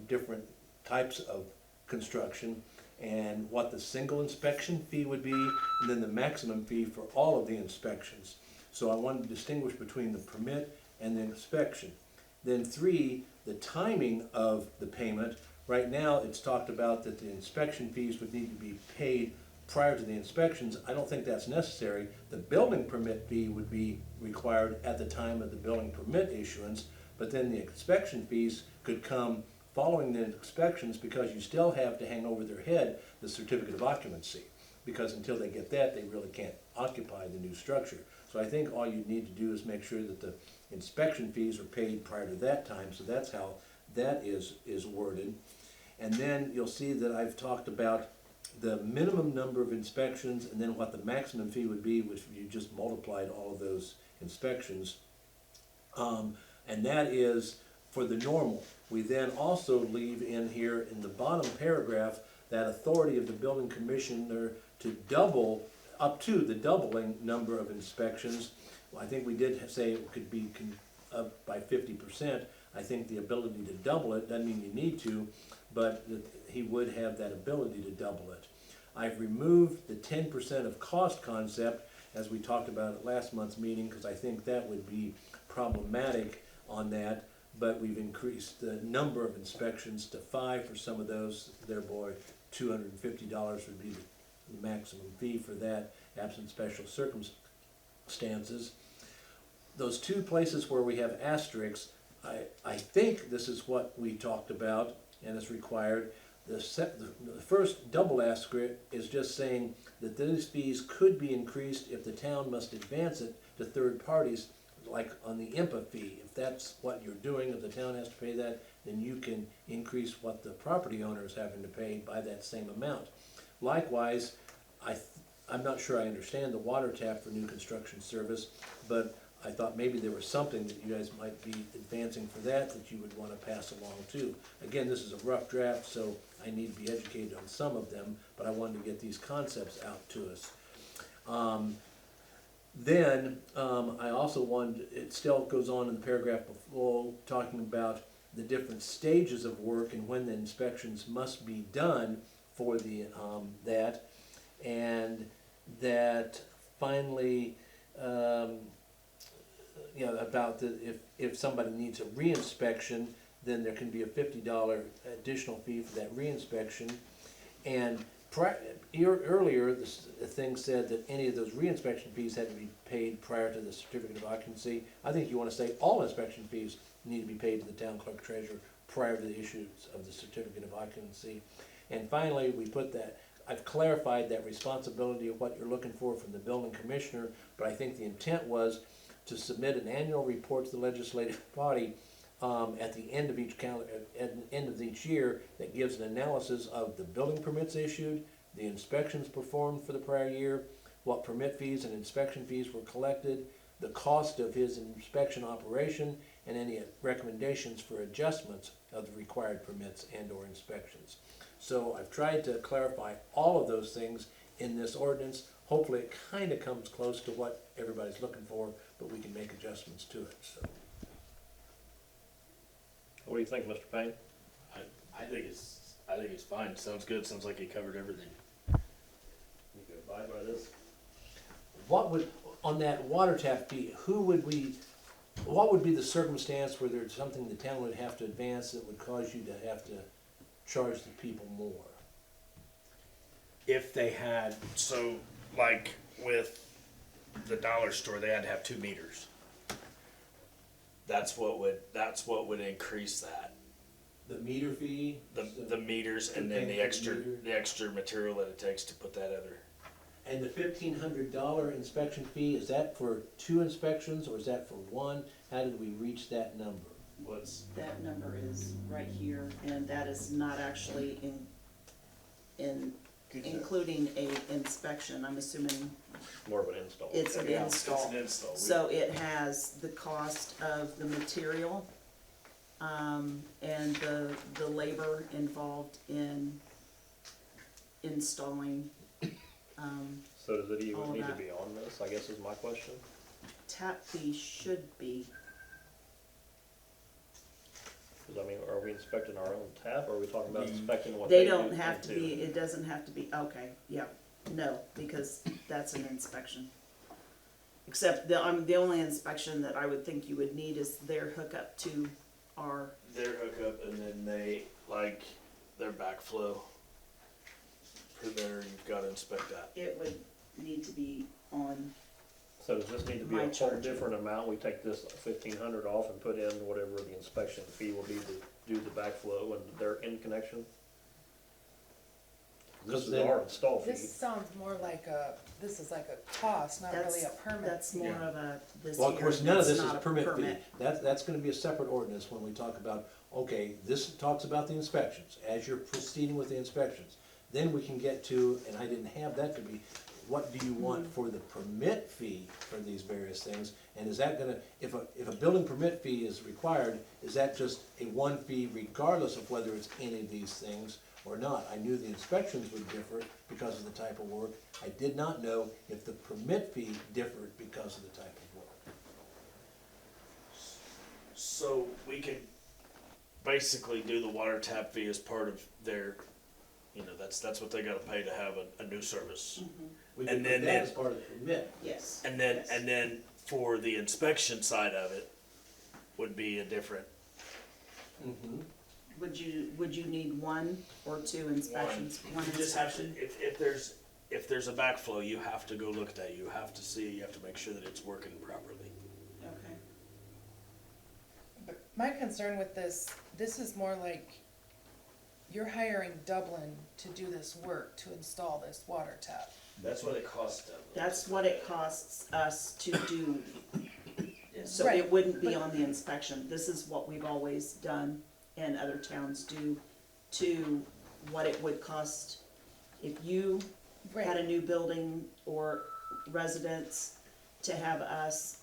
different types of construction, and what the single inspection fee would be, and then the maximum fee for all of the inspections. So I wanted to distinguish between the permit and the inspection. Then 3, the timing of the payment. Right now, it's talked about that the inspection fees would need to be paid prior to the inspections. I don't think that's necessary. The building permit fee would be required at the time of the building permit issuance, but then the inspection fees could come following the inspections, because you still have to hang over their head the certificate of occupancy, because until they get that, they really can't occupy the new structure. So I think all you need to do is make sure that the inspection fees are paid prior to that time, so that's how that is worded. And then you'll see that I've talked about the minimum number of inspections and then what the maximum fee would be, which you just multiplied all of those inspections. And that is for the normal. We then also leave in here in the bottom paragraph that authority of the building commissioner to double, up to the doubling number of inspections. Well, I think we did say it could be up by 50%. I think the ability to double it doesn't mean you need to, but that he would have that ability to double it. I've removed the 10% of cost concept, as we talked about at last month's meeting, because I think that would be problematic on that, but we've increased the number of inspections to 5 for some of those. Therefore, $250 would be the maximum fee for that, absent special circumstances. Those 2 places where we have asterisks, I think this is what we talked about and is required. The first double asterisk is just saying that those fees could be increased if the town must advance it to third parties, like on the IMPA fee. If that's what you're doing, if the town has to pay that, then you can increase what the property owner is having to pay by that same amount. Likewise, I'm not sure I understand the water tap for new construction service, but I thought maybe there was something that you guys might be advancing for that you would want to pass along too. Again, this is a rough draft, so I need to be educated on some of them, but I wanted to get these concepts out to us. I also wanted, it still goes on in the paragraph before, talking about the different stages of work and when the inspections must be done for the that, and that finally, about if somebody needs a reinspection, then there can be a $50 additional fee for that reinspection. And earlier, the thing said that any of those reinspection fees had to be paid prior to the certificate of occupancy. I think you want to say all inspection fees need to be paid to the town clerk treasurer prior to the issuance of the certificate of occupancy. And finally, we put that, I've clarified that responsibility of what you're looking for from the building commissioner, but I think the intent was to submit an annual report to the legislative body at the end of each year that gives an analysis of the building permits issued, the inspections performed for the prior year, what permit fees and inspection fees were collected, the cost of his inspection operation, and any recommendations for adjustments of the required permits and/or inspections. So I've tried to clarify all of those things in this ordinance. Hopefully it kind of comes close to what everybody's looking for, but we can make adjustments to it, so. What do you think, Mr. Payne? I think it's fine. Sounds good. Sounds like he covered everything. You can abide by this? What would, on that water tap fee, what would be the circumstance where there's something the town would have to advance that would cause you to have to charge the people more? If they had, so like with the dollar store, they had to have 2 meters. That's what would increase that. The meter fee? The meters and then the extra material that it takes to put that other. And the $1,500 inspection fee, is that for 2 inspections or is that for 1? How did we reach that number? That number is right here, and that is not actually including a inspection. I'm assuming More of an install. it's an install. It's an install. So it has the cost of the material, and the labor involved in installing, So does it all even need to that. be on this, I guess is my question? tap fee should be. Cause I mean, are we inspecting our own tap, or are we talking about inspecting what They they do? don't have to into? be, it doesn't have to be, okay, yeah, no, because that's an inspection. Except the only inspection that I would think you would need is their hookup to our, Their hookup and then they, like, their backflow. For there, you've gotta inspect that. it would need to be on, So does this need to be My a whole charge. different amount? We take this 1,500 off and put in whatever the inspection fee will be to do the backflow and their in connection? This is then- our install fee. This sounds more like this is like a cost, not really a permit. that's more of a, this Well, of here, course, none of that's this is not a permit fee. permit. That's gonna be a separate ordinance when we talk about, okay, this talks about the inspections, as you're proceeding with the inspections. Then we can get to, and I didn't have that to be, what do you want for the permit fee for these various things? And is that gonna, if a building permit fee is required, is that just a one fee regardless of whether it's any of these things or not? I knew the inspections would differ because of the type of work. I did not know if the permit fee differed because of the type of work. So we could basically do the water tap fee as part of their, that's what they gotta pay to have a new service. We And could then put that as part of the permit. Yes. And then, Yes. and then for the inspection side of it would be a different Mm-hmm. Would you need 1 or 2 inspections? One You just have to, inspection? if there's a backflow, you have to go look at that, you have to see, you have to make sure that it's working properly. Okay. But my concern with this is more like you're hiring Dublin to do this work, to install this water tap. That's what it costs them. That's what it costs us to do. So Right, it wouldn't be but- on the inspection. This is what we've always done and other towns do to what it would cost if you had a new building or residence to have us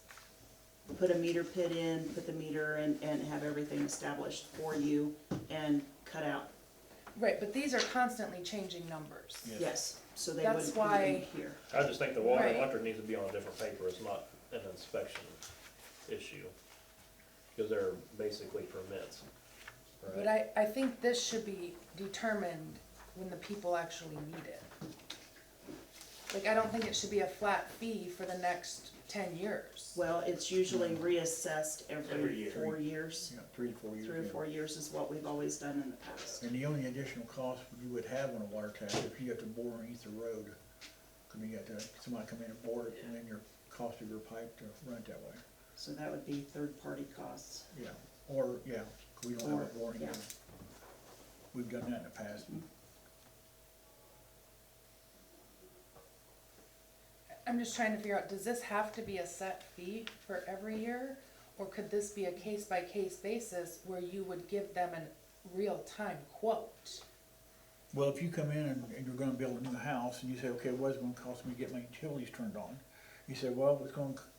put a meter pit in, put the meter in, and have everything established for you and cut out. Right, but these are constantly changing numbers. Yes, so they That's wouldn't why- be here. I just think the water and Right. electric needs to be on a different paper, it's not an inspection issue. Because they're basically permits, But right? I think this should be determined when the people actually need it. Like, I don't think it should be a flat fee for the next 10 years. Well, it's usually reassessed Every every year. 4 years. Yeah, 3 to 4 years. 3 or yeah. 4 years is what we've always done in the past. And the only additional cost you would have on a water tap, if you have to bore underneath the road, cause you got to, somebody come in and bore it, and then your cost of your pipe to run it that way. So that would be third-party costs. Yeah, or, yeah, 'cause we don't have Or, a boring. yeah. We've done that in the past. I'm just trying to figure out, does this have to be a set fee for every year? Or could this be a case-by-case basis where you would give them a real-time quote? Well, if you come in and you're gonna build a new house, and you say, okay, what is it gonna cost me to get my utilities turned on? You said, well,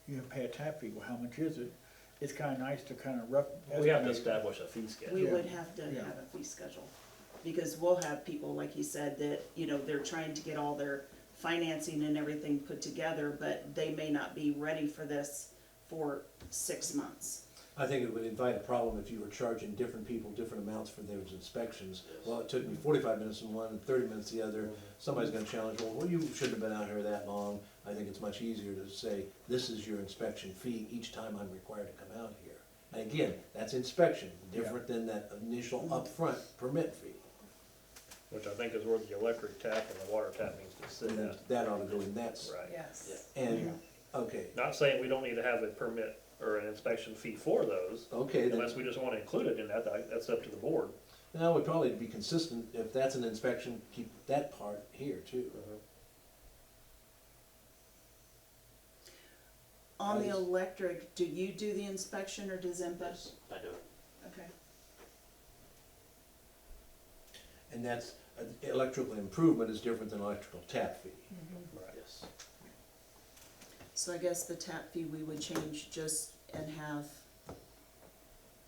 you can pay a tap fee, well, how much is it? It's kinda nice to kinda rough. We have to estimate. establish a fee schedule. We Yeah. would have to Yeah. have a fee schedule, because we'll have people, like you said, that, you know, they're trying to get all their financing and everything put together, but they may not be ready for this for 6 months. I think it would invite a problem if you were charging different people different amounts for those inspections. Well, it took me 45 minutes in one and 30 minutes the other. Somebody's gonna challenge, well, you shouldn't have been out here that long. I think it's much easier to say, this is your inspection fee each time I'm required to come out here. And again, that's inspection, different than that initial upfront permit fee. Which I think is where the electric tap and the water tap needs to sit And at. that ought to go in that. Right. Yes. And, okay, Not saying we don't need to have a permit or an inspection fee for those, okay, then, unless we just wanna include it in that, that's up to the board. now we'd probably be consistent, if that's an inspection, keep that part here too. On the Nice. electric, do you do the inspection or does IMPA? I do. Okay. And that's, electrical improvement is different than electrical tap fee. Right. Yes. So I guess the tap fee we would change just and have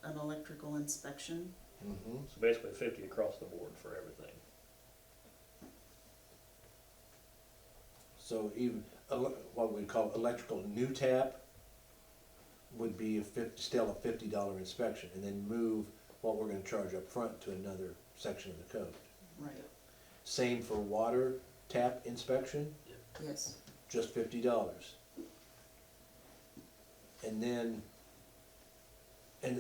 an electrical inspection. Mm-hmm. So basically 50 across the board for everything. So even, what we call electrical new tap would be still a $50 inspection, and then move what we're gonna charge up front to another section of the code. Right. Same for water tap inspection, Yes. just $50. And then, and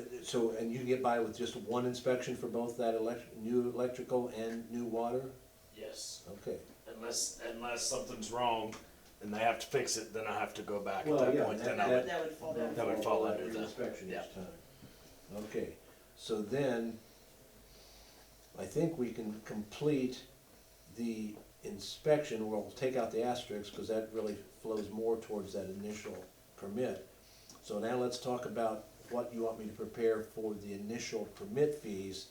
you can get by with just one inspection for both that new electrical and new water? Yes. Okay. Unless something's wrong and they have to fix it, then I have to go back Well, at that yeah, point. Then that- I would, That would fall down. That would fall under the- Inspection yeah. each time. Okay, so then, I think we can complete the inspection, we'll take out the asterisks, because that really flows more towards that initial permit. So now let's talk about what you want me to prepare for the initial permit fees.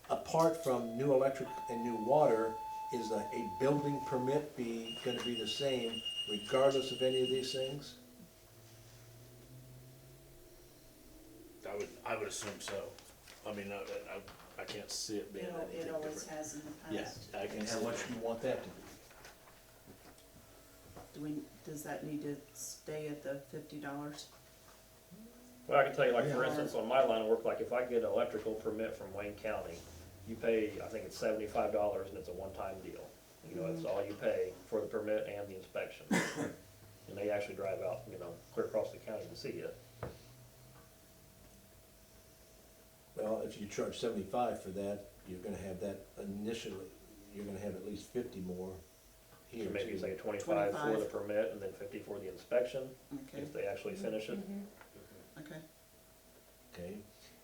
Apart from new electric and new water, is a building permit fee gonna be the same regardless of any of these things? I would assume so. I mean, I can't see it being anything It always different. has in the Yeah, past. I can And see how much it. do you want that to be? Does that need to stay at the $50? Well, I can tell you, like, for Yeah. instance, on my line of work, like, if I get an electrical permit from Wayne County, you pay, I think it's $75, and it's a one-time deal. You know, that's all you pay for the permit and the inspection. And they actually drive out, you know, clear across the county to see it. Well, if you charge 75 for that, you're gonna have that initially, you're gonna have at least 50 more here. So maybe too. it's like a 25 for the 25. permit, and then 50 for the inspection, Okay, if they actually finish it. okay. Okay,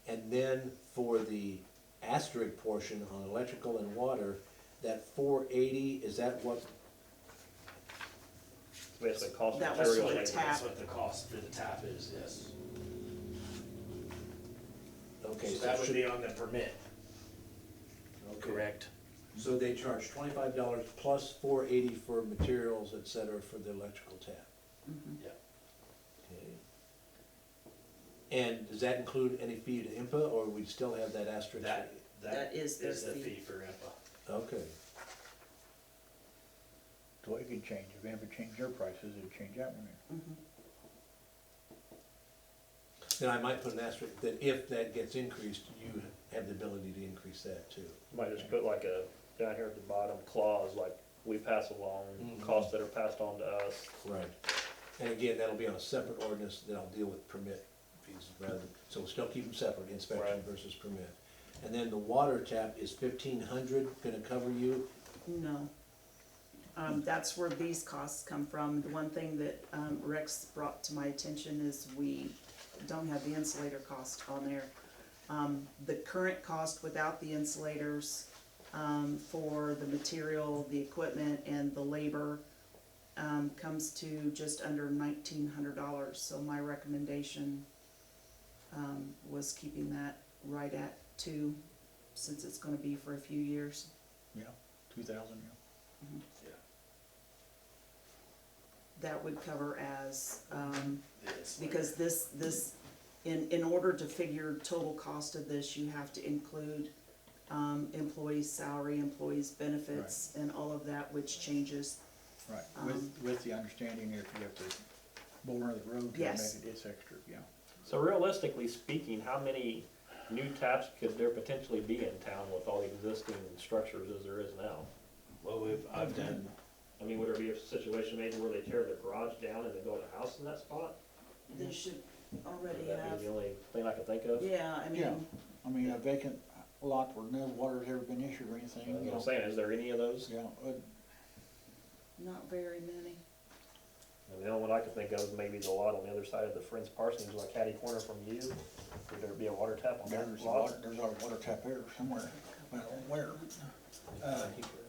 and then for the asterisk portion on electrical and water, that 480, is that what, Basically, cost of That was material for the labor. tap. That's what the cost for the tap is, yes. okay, So that would should- be on the permit, okay. correct? So they charge $25 plus 480 for materials, et cetera, for the electrical tap. Mhm. Okay. And does that include any fee to IMPA, or we still have that asterisk? That, That is their the fee. fee for IMPA. Okay, So it could change, if they ever change their prices, it'd change that one. Mhm. then I might put an asterisk that if that gets increased, you have the ability to increase that too. Might just put like a, down here at the bottom, clause, like, we pass along Mhm. costs that are passed on to us. Right. And again, that'll be on a separate ordinance that I'll deal with permit fees rather, so we'll still keep them separate, inspection Right. versus permit. And then the water tap is 1,500 gonna cover you? No. That's where these costs come from. The one thing that, Rex brought to my attention is we don't have the insulator cost on there. The current cost without the insulators, for the material, the equipment, and the labor, comes to just under $1,900. So my recommendation, was keeping that right at 2, since it's gonna be for a few years. Yeah, 2,000, yeah. that would cover as, because this, in order to figure total cost of this, you have to include, employees' salary, employees' benefits, and all of that, which changes. Right, with the understanding if you have to bore under the road to make Yes. it, it's extra, yeah. So realistically speaking, how many new taps could there potentially be in town with all the existing structures as there is now? Well, I've done, I mean, would there be a situation maybe where they tear the garage down and they build a house in that spot? They should already Would that have, be the only thing I could think of? yeah, I Yeah. mean, I mean, a vacant lot where no water's ever been issued or anything, That's you what I'm know. saying, is there any of those? Yeah, not very many. I mean, the only one I could think of is maybe the lot on the other side of the Friends parsonage, like catty corner from you. Would there be a water tap on that there's a lot? water tap there somewhere, I don't know where.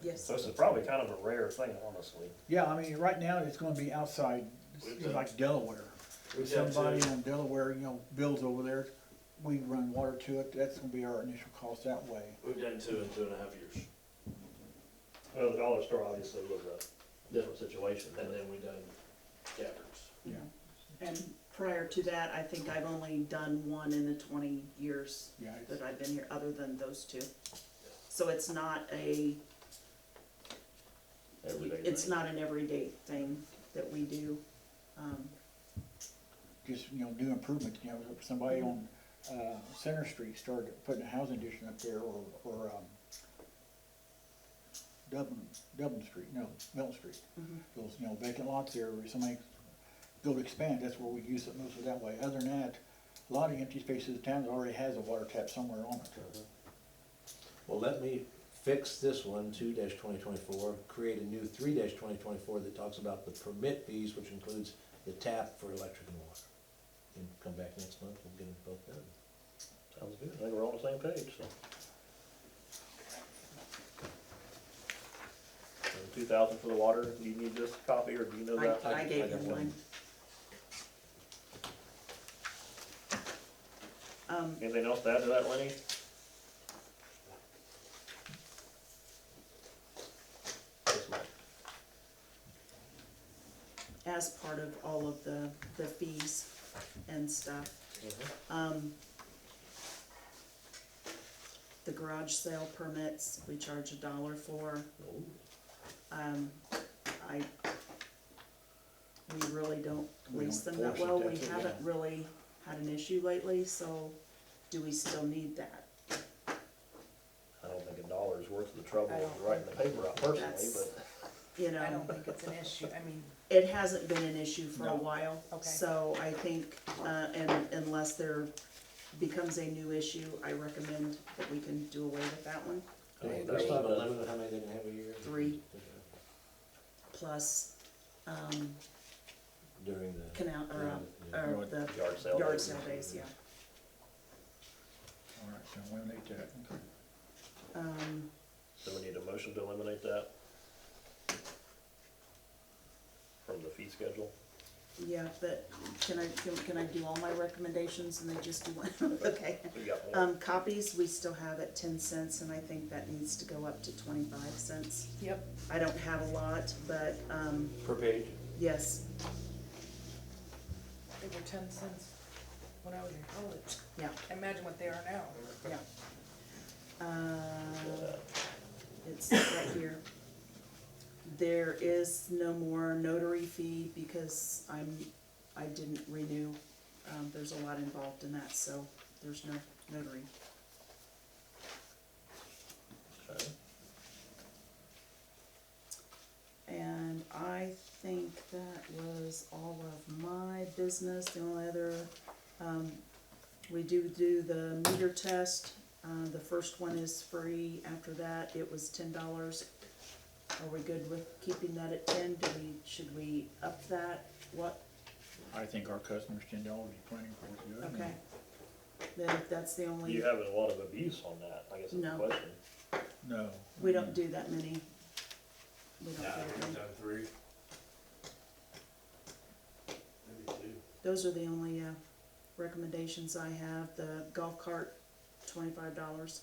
Yes, So this is probably kind of a rare thing, honestly. Yeah, I mean, right now, it's gonna be outside, it's like Delaware. If somebody in Delaware, you know, builds over there, we run water to it, that's gonna be our initial cost that way. we've done 2 in 2.5 years, Well, the dollar store obviously was a different situation, and and then then we done Caverns. Yeah. and prior to that, I think I've only done one in the 20 years Yeah, that I've been here, other than those two. So it's not everyday it's thing. not an everyday thing that we do. just, you know, do improvements, you know, if somebody on, Center Street started putting a housing addition up there, or, Dublin Street, no, Milton Street. Mhm. Those, you know, vacant lots there, where somebody go to expand, that's where we use it mostly that way. Other than that, a lot of empty spaces in town already has a water tap somewhere on it. Well, let me fix this one, 2-2024, create a new 3-2024 that talks about the permit fees, which includes the tap for electric and water. And come back next month, we'll get them both done. Sounds good, I think we're all on the same page, so. 2,000 for the water, do you need this copy, or do you know that? I gave got him one. one. Anything else to add to that, Lenny? Yes, ma'am. As part of all of the fees and stuff. Mhm. The garage sale permits, we charge $1 for. We really don't We lease don't them that force it, well, we that's it, haven't yeah. really had an issue lately, so do we still need that? I don't think $1 is worth the trouble I of don't writing the paper out personally, That's- but. You I know, don't think it's an issue, I mean, it hasn't been an issue for a No. while. Okay. So I think, and unless there becomes a new issue, I recommend that we can do away with that one. I mean, There's that's not not a a- limit on how many they can have a year? 3. Plus, During the. canal, yeah. or the Yard sale. yard days. sale days, yeah. All right, so eliminate that. So we need a motion to eliminate that from the fee schedule. Yeah, but can I do all my recommendations and they just do one? Okay. We got more. Copies, we still have at 10 cents, and I think that needs to go up to 25 cents. yep, I don't have a lot, but, Per page? yes, they were 10 cents when I was in college. yeah, Imagine what they are now. yeah. It's right here. There is no more notary fee because I didn't renew. There's a lot involved in that, so there's no notary. Okay. And I think that was all of my business. The only other, we do the meter test. The first one is free. After that, it was $10. Are we good with keeping that at 10? Should we up that? What? I think our customers $10 is plenty for us. Okay. Then if that's the Do only, you have a lot of abuse on that, I guess is the No. question. No. we don't do that many. We don't Nah, do that we've many. done 3. Maybe 2. Those are the only recommendations I have. The golf cart, $25.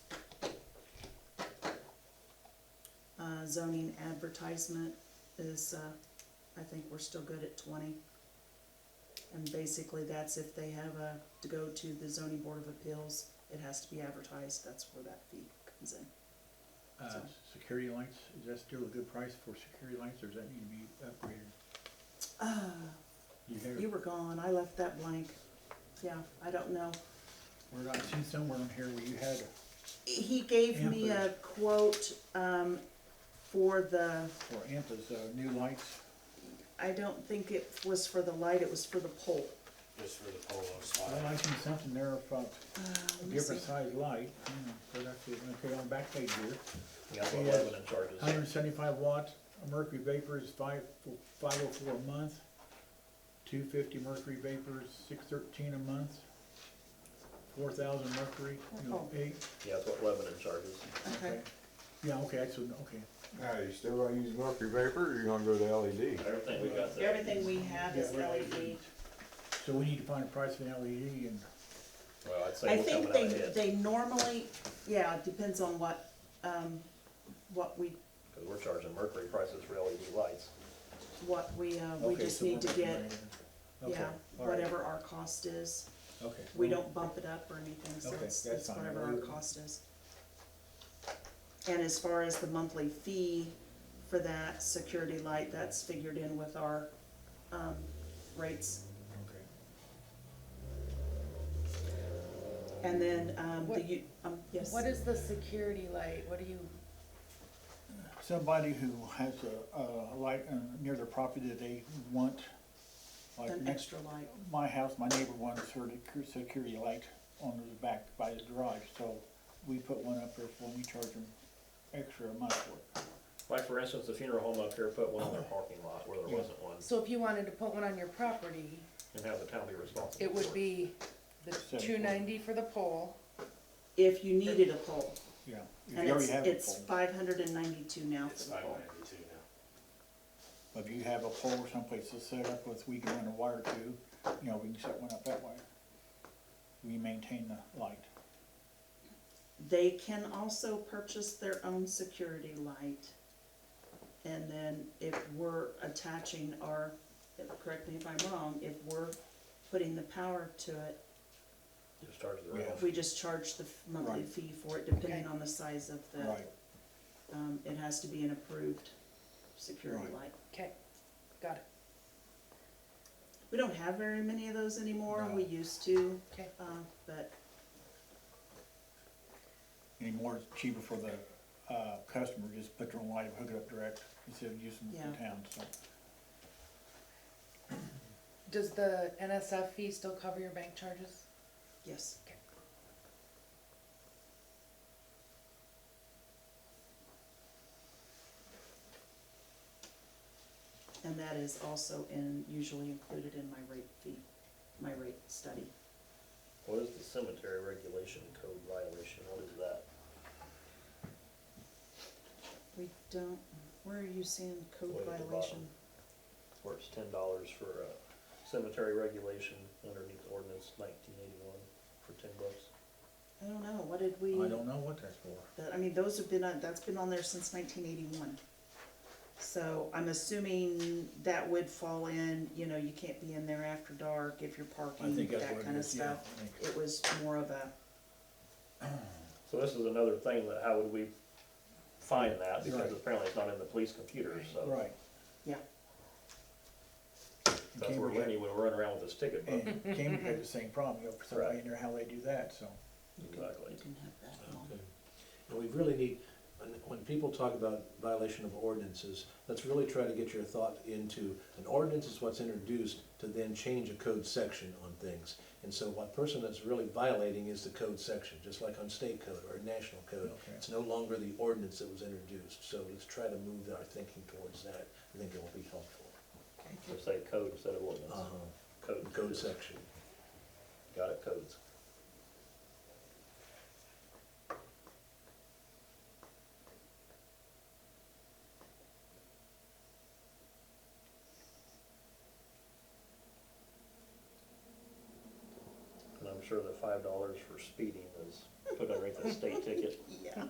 Zoning advertisement is I think we're still good at 20. And basically, that's if they have to go to the zoning board of appeals, it has to be advertised, that's where that fee comes in. So- Security lights, is that still a good price for security lights, or does that need to be upgraded? You hear, You were gone, I left that blank. Yeah, I don't know. where I seen somewhere in here where you had, He gave me a quote, for the, for Ampa's, new lights, I don't think it was for the light, it was for the pole. Just for the polo spot. well, I seen something there about Let a me different see. size light, so that's it, okay, on the back page here. Yeah, what Yeah. Lebanon charges. 175 watt mercury vapor is 504 a month. 250 mercury vapor is 613 a month. 4,000 mercury, Oh. 8. Yeah, that's what Lebanon charges. Okay. Yeah, okay, that's okay. Now, you still gonna use mercury vapor, or you gonna go to LED? Everything we got there. Everything we have is Yeah, LED. So we need to find a price for an LED and, Well, I'd say I we're think coming out ahead, they normally, yeah, it depends on what we, because we're charging mercury prices for LED lights. we okay, just so need to we're get, looking at it. Okay, yeah, all right. whatever our cost is. Okay. We don't bump it up or anything, so Okay, it's that's fine. whatever our cost is. And as far as the monthly fee for that security light, that's figured in with our, rates. Okay. And then, What- yes. What is the security light? What do you, Somebody who has a light near their property that they want, like An next extra light. my house, my neighbor wants her security light on the back by the garage, so we put one up there for them, we charge them extra a month for it. Like, for instance, the funeral home up here put one in their parking lot where there Yeah. wasn't one, so if you wanted to put one on your property, and have the town be responsible. it would be the 290 for the pole. If you needed a pole, Yeah. If and you already have a it's pole, 592 now It's for the pole. 592 now. but if you have a pole or someplace to set up with, we can run a wire to, we can set one up that way. We maintain the light. They can also purchase their own security light. And then if we're attaching our, correct me if I'm wrong, if we're putting the power to it, Just charge the Yeah. rest. we just charge the monthly Right. fee for it, depending Okay. on the size of the, Right, it has to be an approved security Right. light. Okay, got it. We don't have very many of those anymore, No. we used to, Okay. but anymore it's cheaper for the, customer, just put their own light, hook it up direct, instead of using Yeah. the town, so. Does the NSF fee still cover your bank charges? yes. Okay. And that is also usually included in my rate fee, my rate study. What is the cemetery regulation code violation, what is that? We don't, where are you seeing code Way at the violation? Where it's $10 for cemetery regulation underneath ordinance 1981 for $10. I don't know, what did we? I don't know what that's for. I mean, those have been, that's been on there since 1981. So I'm assuming that would fall in, you can't be in there after dark if you're I parking, think that's that what it kind of is, yeah. stuff. I think- It was more of a, So this is another thing that, how would we find that, because Right. apparently it's not in the police computer, so. Right. yeah, That's where Cambridge- Lenny would run around with his ticket book. And Cambridge had the same problem, for somebody in there, how they do that, so. Exactly. you can have that one. Okay. And we really need, when people talk about violation of ordinances, let's really try to get your thought into, an ordinance is what's introduced to then change a code section on things. And so what person that's really violating is the code section, just like on state code or national code. Okay. It's no longer the ordinance that was introduced, so let's try to move our thinking towards that. I think it will be helpful. So say code instead of ordinance. Code. Code section. Got it, codes. And I'm sure the $5 for speeding is put underneath a state ticket, Yeah,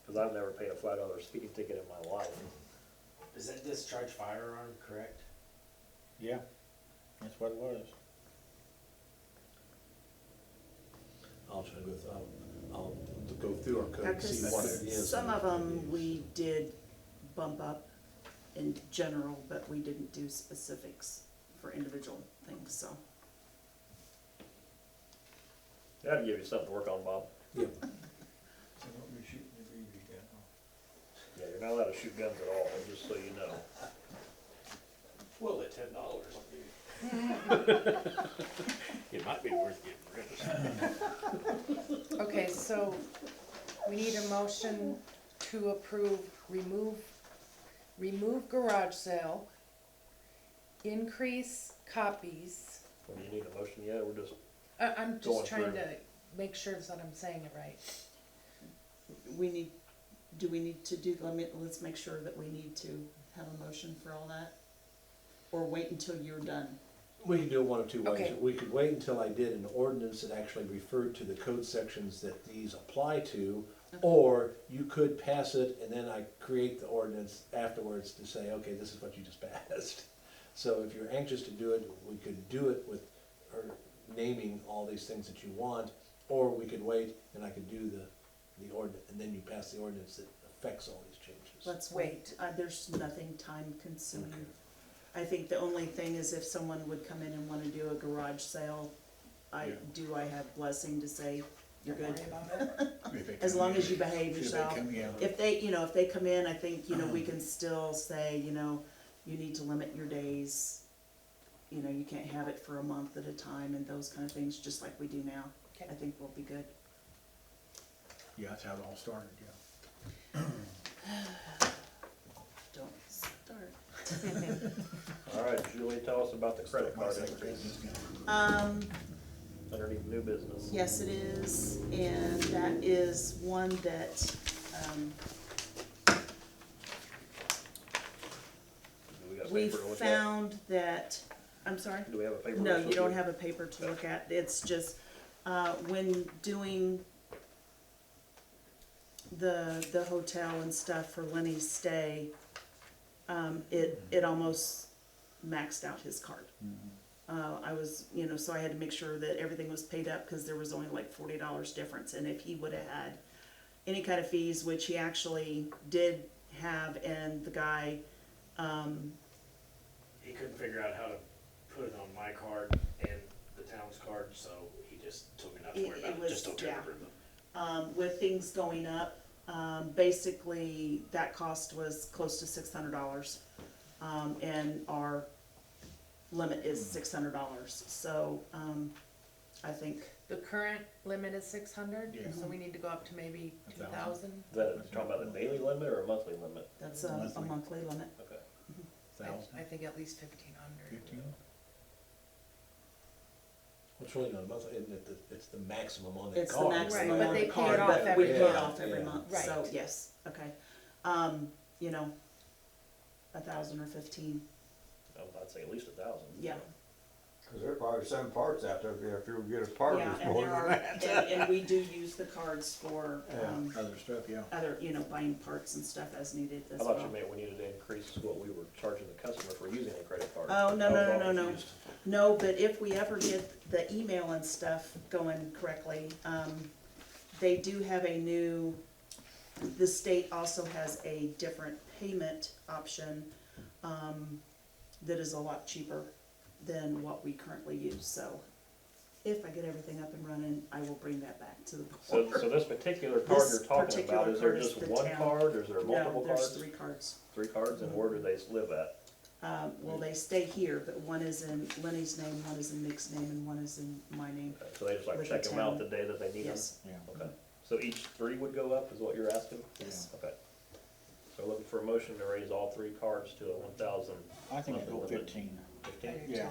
because I've never paid a $5 speeding ticket in my life. Is that discharge firearm, correct? Yeah, that's what it was. I'll try to go through, I'll go through our code and see what it is. Some of them we did bump up in general, but we didn't do specifics for individual things, so. That'll give you something to work on, Bob. Yep. Yeah, you're not allowed to shoot guns at all, just so you know. Well, at $10. It might be worth getting rid of. Okay, so we need a motion to approve, remove garage sale, increase copies. When you need a motion, yeah, we're just, I'm Going just trying through. to make sure that I'm saying it right. Do we need to do, let's make sure that we need to have a motion for all that? Or wait until you're done? We can do it one of two ways. Okay. We could wait until I did an ordinance that actually referred to the code sections that these apply to, Okay. or you could pass it and then I create the ordinance afterwards to say, okay, this is what you just passed. So if you're anxious to do it, we could do it with her naming all these things that you want, or we could wait and I could do the ordinance, and then you pass the ordinance that affects all these changes. Let's wait. There's nothing time consuming. Okay. I think the only thing is if someone would come in and wanna do a garage sale, I have blessing to say, you're Don't good. worry about it. As long as you behave yourself. Yeah. If they come in, I think, we can still say, you need to limit your days. You can't have it for a month at a time and those kind of things, just like we do now. Okay. I think we'll be good. Yeah, that's how it all started, yeah. Don't start. all right, Julie, tell us about the credit card increase underneath new business. Yes, it is, and that is one that, Do we got we paper to look at? found that, I'm sorry? Do we have a paper? No, we're you supposed don't to- have a paper to look at, it's just, when doing the hotel and stuff for Lenny's stay, it almost maxed out his card. I was, so I had to make sure that everything was paid up, cause there was only like $40 difference, and if he would've had any kind of fees, which he actually did have, and the guy, He couldn't figure out how to put it on my card and the town's card, so he just told me not to worry It about it, was- just don't yeah. turn it. with things going up, basically that cost was close to $600. And our limit is $600, so, I think, The current limit is 600, Yeah. so we need to go up to maybe 2,000. Is that talking about the daily limit or a monthly limit? that's a Monthly. monthly limit. Okay. I think at least 1,500. 15? It's really not a month, isn't it? It's the maximum on that It's the card. maximum Right, but on they the pay card, it off but we every pay it month. off every Yeah. month, so, Right. yes, okay. 1,000 or 15, I'd say at least 1,000. yeah. Cause there are probably some parts out there, if you get a part Yeah, that's and more there than are, that. and we do use the cards for, Other stuff, yeah. other, buying parts and stuff as needed as I well. thought you meant we needed to increase what we were charging the customer for using a credit card. Oh, no, I was no, all no, no, no. confused. No, but if we ever get the email and stuff going correctly, they do have a new, the state also has a different payment option, that is a lot cheaper than what we currently use, so if I get everything up and running, I will bring that back to the So, board. so this particular card This you're talking particular about, is there card is just the one town. card, or is there multiple No, there's cards? 3 cards. 3 cards, and where do they live at? Well, they stay here, but one is in Lenny's name, one is in Nick's name, and one is in my name. Okay, so they just like With the check them out town. the day that they need them? Yes, Yeah. Okay, so each 3 would go up, is what you're asking? yes. Okay. So looking for a motion to raise all 3 cards to a 1,000. I think it's go monthly limit. 15. 15? Yeah.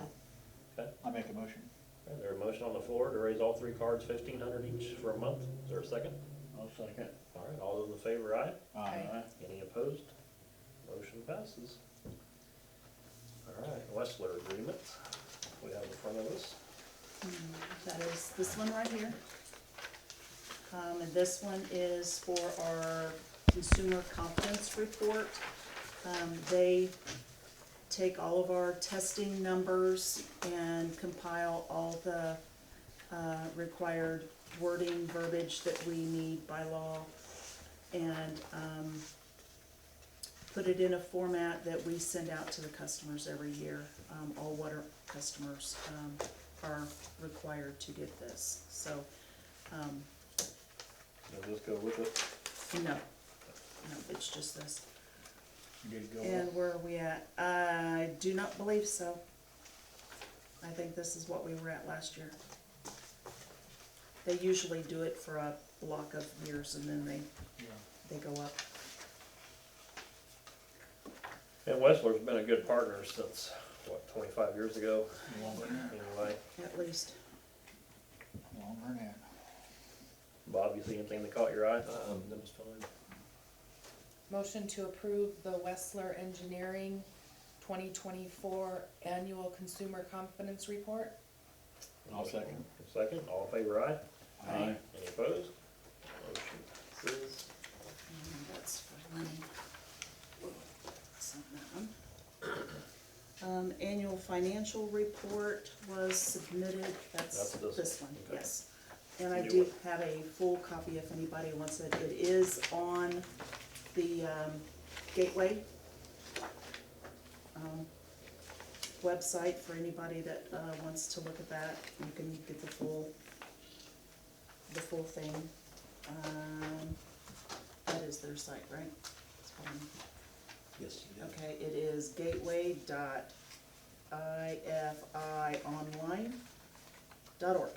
Okay. I make a motion. Is there a motion on the floor to raise all 3 cards 1,500 each for a month? Is there a second? I'll second. All right, all those in favor, aye? Aye. Any opposed? Motion passes. All right, Westler agreement, we have in front of us. That is this one right here. And this one is for our consumer confidence report. They take all of our testing numbers and compile all the required wording, verbiage that we need by law, and put it in a format that we send out to the customers every year. All water customers are required to get this, so, You'll just go with it. no, it's just this. You did go And up. where are we at? I do not believe so. I think this is what we were at last year. They usually do it for a block of years and then they go up. And Wessler's been a good partner since, what, 25 years ago, Longer than that. anyway. At least. Longer than that. Bob, you see anything that caught your eye? That was fine. Motion to approve the Wessler Engineering 2024 Annual Consumer Confidence Report. I'll second. Second, all in favor, aye? Aye. Any opposed? Motion passes. That's for Lenny. Sign that one. Annual financial report was submitted, that's That's this this one, okay. yes. And I New do one. have a full copy if anybody wants it. It is on the Gateway website for anybody that wants to look at that. You can get the full thing. That is their site, right? It's fine. Yes, you did. Okay, it is gateway.ifimonline.org.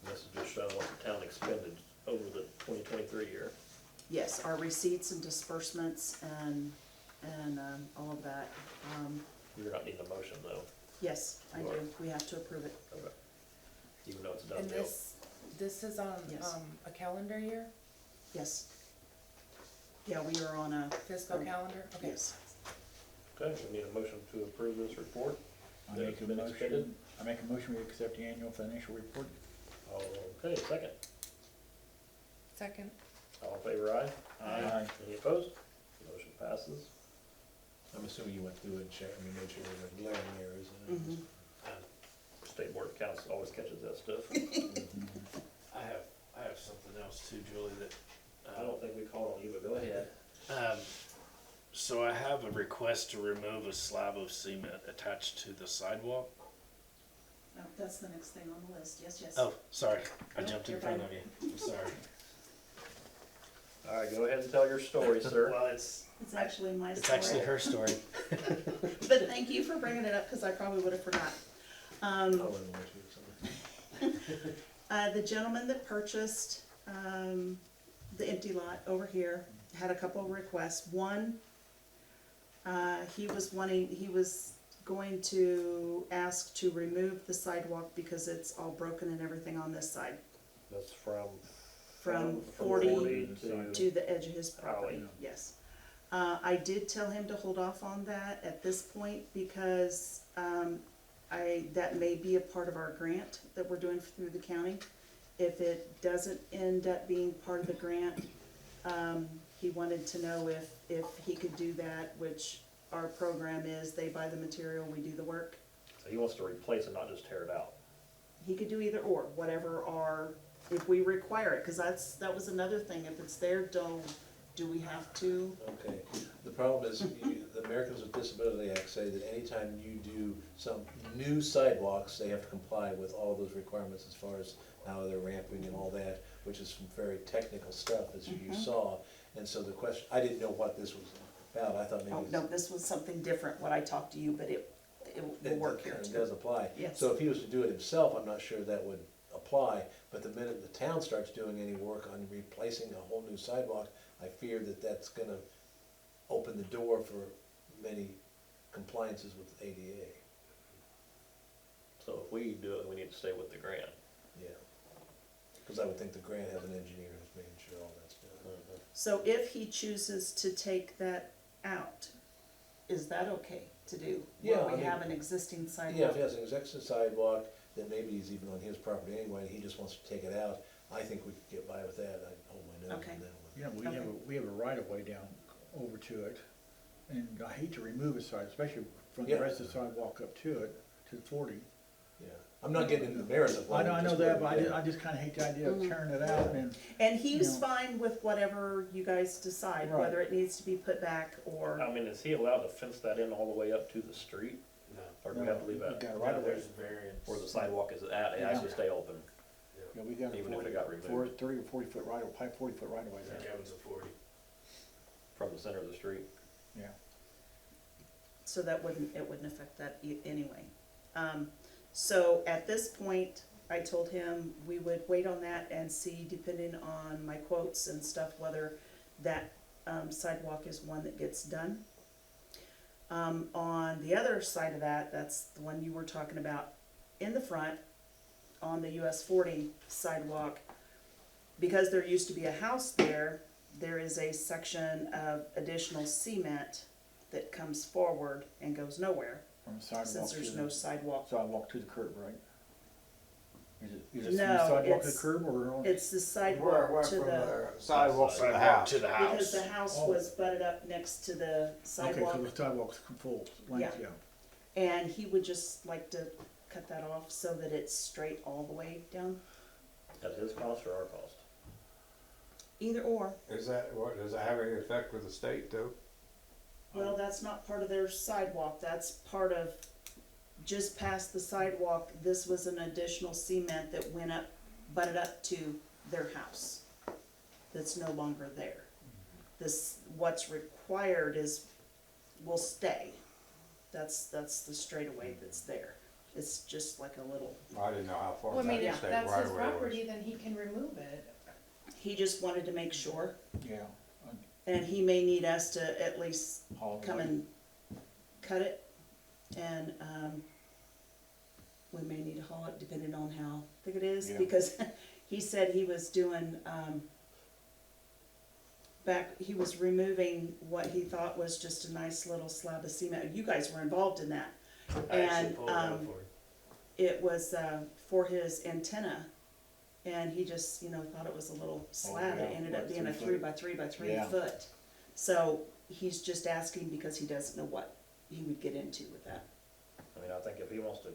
This is just showing what the town expended over the 2023 year. Yes, our receipts and disbursements and all of that. You're not needing a motion though, Yes, I You do. are. We have to approve it. okay. Even though it's a done And deal. this is on, Yes. a calendar year, Yes. Yeah, we are on a, fiscal calendar? Okay. yes. Okay, we need a motion to approve this report. I That make a it's been expended. motion we accept the annual financial report. Okay, second. Second. All in favor, aye? Aye. Any opposed? Motion passes. I'm assuming you went through it and checked, made sure there were glaring errors in it. Mhm. State Board of Accounts always catches that stuff. I have something else too, Julie, that, I don't think we called on you, but go ahead. so I have a request to remove a slab of cement attached to the sidewalk. No, that's the next thing on the list. Yes, yes. Oh, sorry, I No, jumped in you're front fine. of you, I'm sorry. All right, go ahead and tell your story, sir. Well, it's It's actually my story. actually her story. But thank you for bringing it up, because I probably would have forgot. I wouldn't want you to, something. The gentleman that purchased the empty lot over here had a couple of requests. One, he was going to ask to remove the sidewalk because it's all broken and everything on this side, That's from. from 40 40 to. to the edge of his property, Alley. yes. I did tell him to hold off on that at this point because that may be a part of our grant that we're doing through the county. If it doesn't end up being part of the grant, he wanted to know if he could do that, which our program is, they buy the material, we do the work. So he wants to replace it, not just tear it out. He could do either or, whatever if we require it, cause that was another thing, if it's there, do we have to? Okay, the problem is, the Americans with Disability Act say that anytime you do some new sidewalks, they have to comply with all those requirements as far as how they're ramping and all that, which is some very technical stuff, as you saw. And so the question, I didn't know what this was about, I thought maybe Oh, it's. no, this was something different, what I talked to you, but it will work here It too. does apply. Yes. So if he was to do it himself, I'm not sure that would apply, but the minute the town starts doing any work on replacing a whole new sidewalk, I fear that that's gonna open the door for many compliances with ADA. So if we do it, we need to stay with the grant. Yeah. Because I would think the grant has an engineer who's making sure all that's done. So if he chooses to take that out, is that okay to do? Yeah, Where I we mean- have an existing Yeah, sidewalk? if he has an existing sidewalk, that maybe he's even on his property anyway, and he just wants to take it out, I think we could get by with that, I'd hold my nose Okay. on that one. Yeah, we have a right of way down over to it. and I hate to remove a side, especially from the Yeah. rest of the sidewalk up to it, to 40. Yeah, I'm not getting into the merits of. I know just that, what- but yeah. I just kinda hate the idea of tearing it out and, And he's No. fine with whatever you guys decide, Right. whether it needs to be put back or, I mean, is he allowed to fence that in all the way up to the street, No. or do we have to leave you that got right away. There's variance. where the sidewalk is at, it has to stay open? Yeah, we got a Even if it 40, got removed. 30 or 40 foot right, or probably 40 foot right away there. Kevin's a 40. From the center of the street? Yeah. so that it wouldn't affect that anyway. So at this point, I told him we would wait on that and see, depending on my quotes and stuff, whether that sidewalk is one that gets done. On the other side of that, that's the one you were talking about, in the front, on the US 40 sidewalk, because there used to be a house there, there is a section of additional cement that comes forward and goes nowhere, From the sidewalk since to there's the, no sidewalk. sidewalk to the curb, right? Is it from No, the sidewalk to it's- the curb or on? It's the Where, sidewalk where to from the, the sidewalk to the Sidewalk house? to the because house. the house Oh. was butted up next to the Okay, sidewalk. so the sidewalk's full length, yeah. And he would just like to cut that off so that it's straight all the way down, At his cost or our cost? either or. Is that, what, does that have any effect with the state though? Well, that's not part of their sidewalk, that's part of, just past the sidewalk, this was an additional cement that went up, butted up to their house. That's no longer there. This, what's required is, will stay. That's the straightaway that's there. It's just like a little, I didn't know how far Well, I mean, back the if state that's right his away was. property, then he can remove it. he just wanted to make sure, Yeah. and he may need us to at least Haul it come away. and cut it, and, we may need to haul it depending on how thick it is, Yeah. because he said he was doing, he was removing what he thought was just a nice little slab of cement. You guys were involved in that. I actually And, pulled it out for him. It was, for his antenna, and he just, thought it was a little slab. It yeah, ended up like being a 3 3 foot. by 3 by 3 Yeah. foot. So he's just asking because he doesn't know what he would get into with that. I mean, I think if he wants to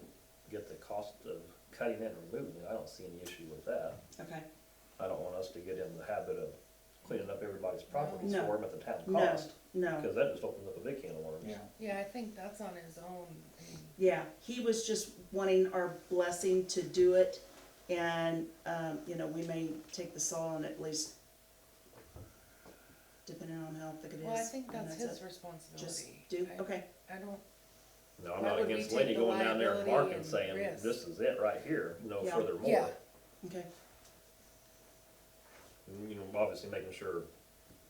get the cost of cutting it and removing it, I don't see any issue with that. Okay? I don't want us to get in the habit of cleaning up everybody's properties No. for him at the town No, cost, no. because that just opens up a big can of worms. Yeah. Yeah, I think that's on his own. I mean, Yeah, he was just wanting our blessing to do it, and, we may take the saw and at least, depending on how thick it is. Well, I think and that's his it. responsibility. Just do, I- okay, I don't, No, I'm Why not would we against take Lenny the going down there and liability marking and saying, risk? this is it right here, no Yeah. furthermore. Yeah. okay. And, obviously making sure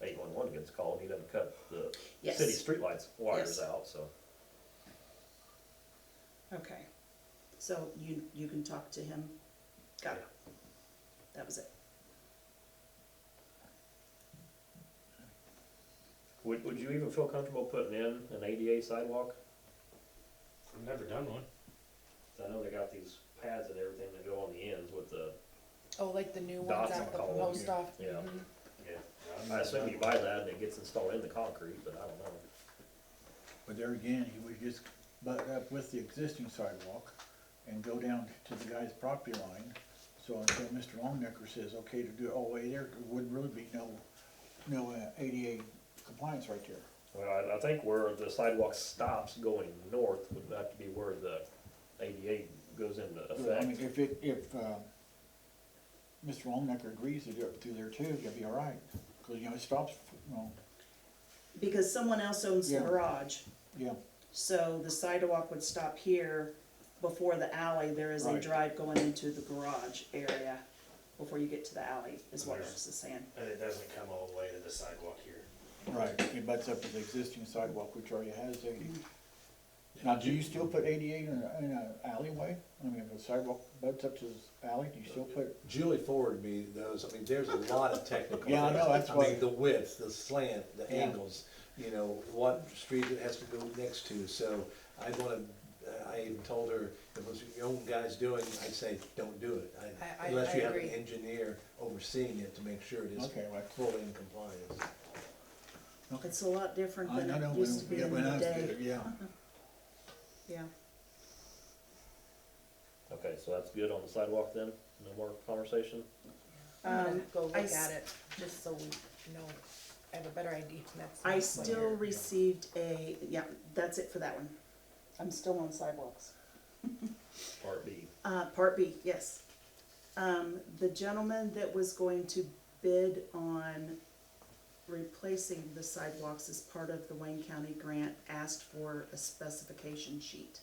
811 gets called, he doesn't cut the Yes. city streetlights wires Yes. out, so. Okay, so you can talk to him, got it. That was it. Would you even feel comfortable putting in an ADA sidewalk? I've never done one. I know they got these pads and everything that go on the ends with the, oh, like the new ones Dots at the call it, post yeah. office. Yeah. Mhm. Yeah. I assume you buy that and it gets installed in the concrete, but I don't know. But there again, he would just butt up with the existing sidewalk and go down to the guy's property line. So until Mr. Longnecker says, okay to do it all the way there, there wouldn't really be no ADA compliance right there. Well, I think where the sidewalk stops going north would have to be where the ADA goes into I mean, effect. if Mr. Longnecker agrees to do it through there too, you'll be all right. Cause it stops, Because someone else owns the Yeah. garage, yeah, so the sidewalk would stop here before the alley. There is a Right. drive going into the garage area before you get to the alley, is what I was just saying. And it doesn't come all the way to the sidewalk here. right, it butts up to the existing sidewalk, which already has ADA. Now, do you still put ADA in a alleyway? I mean, if a sidewalk butts up to the alley, do you still put? Julie forwarded me those, I mean, there's a lot of technical. Yeah, I know, that's I why- mean, the width, the slant, the Yeah. angles, what street it has to go next to, so I even told her, if it was your own guys doing, I'd say, don't do it. I Unless you have an agree. engineer overseeing it to make sure it is Okay, right. fully in compliance. Okay. It's a lot different I than know, it used to be in when I the was day. there, yeah. Yeah, Okay, so that's good on the sidewalk then? No more conversation? I'm gonna go I look s- at it, just so we know, I have a better idea next. I next one still here. received yeah, that's it for that one. I'm still on sidewalks. Part B. Part B, yes. The gentleman that was going to bid on replacing the sidewalks as part of the Wayne County grant asked for a specification sheet.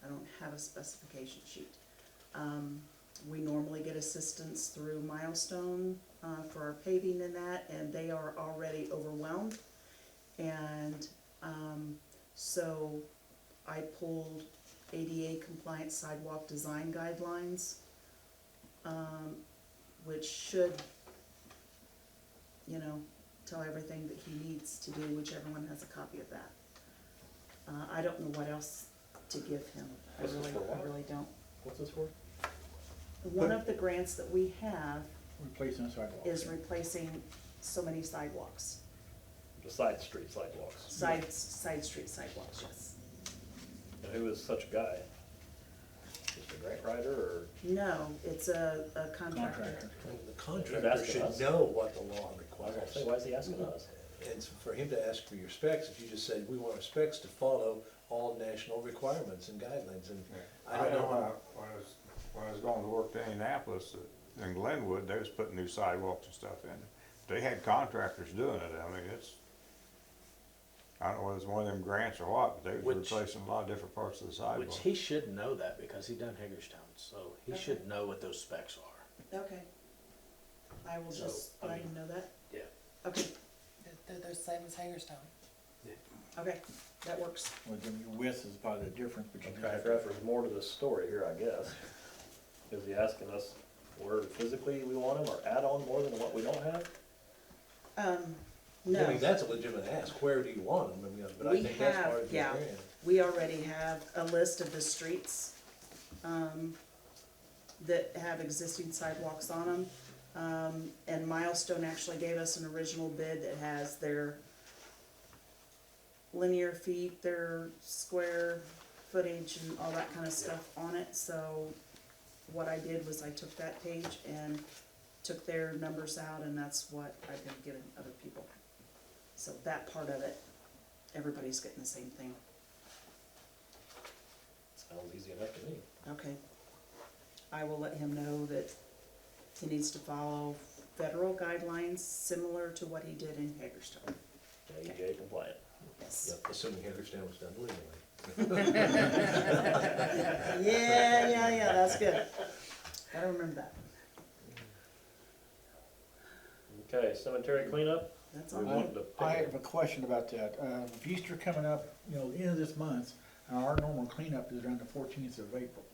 I don't have a specification sheet. We normally get assistance through Milestone, for our paving and that, and they are already overwhelmed. And, so I pulled ADA compliant sidewalk design guidelines, which should, you know, tell everything that he needs to do, which everyone has a copy of that. I don't know what else to give him. This is for what? I really don't. What's this for? One of the grants that we have Replacing the sidewalk. is replacing so many sidewalks, The side street sidewalks. side street sidewalks, yes. And who is such a guy? Just a grant writer or? No, it's a contractor. Contractor. The contractor asking should us. know what the law I was requires. gonna say, why is he asking us? And for him to ask for your specs, if you just said, we want our specs to follow all national requirements and guidelines, and I don't know. When I was going to work to Indianapolis, in Glenwood, they was putting new sidewalks and stuff in. They had contractors doing it, I mean, I don't know whether it's one of them grants or what, but they was Which- replacing a lot of different parts of the sidewalk. Which he should know that because he done Hagerstown, so he Okay. should know what those specs are. Okay. I will So, just I let mean- him know that. Yeah. Okay, They're the same as Hagerstown. okay, that works. Well, then your width is probably the difference, but you just Okay, have if to. there's more to this story here, I guess. Is he asking us where physically we want them or add on more than what we don't have? I No, mean, that's a legitimate ask, where do you want them, I mean, but I We think that's have- part of your yeah. grant. we already have a list of the streets, that have existing sidewalks on them. And Milestone actually gave us an original bid that has their linear feet, their square footage and all that kind of stuff on it, so what I did was I took that page and took their numbers out, and that's what I've been giving other people. So that part of it, everybody's getting the same thing. Sounds easy enough to me. Okay. I will let him know that he needs to follow federal guidelines similar to what he did in Hagerstown. AJ compliant. Yes. Yep, assuming Hagerstown was done legally. Yeah, that's good. Gotta remember that. Okay, cemetery cleanup. That's We all. want to I pick have a question about that. With Easter coming up, you know, the end of this month, our normal cleanup is around the 14th of April.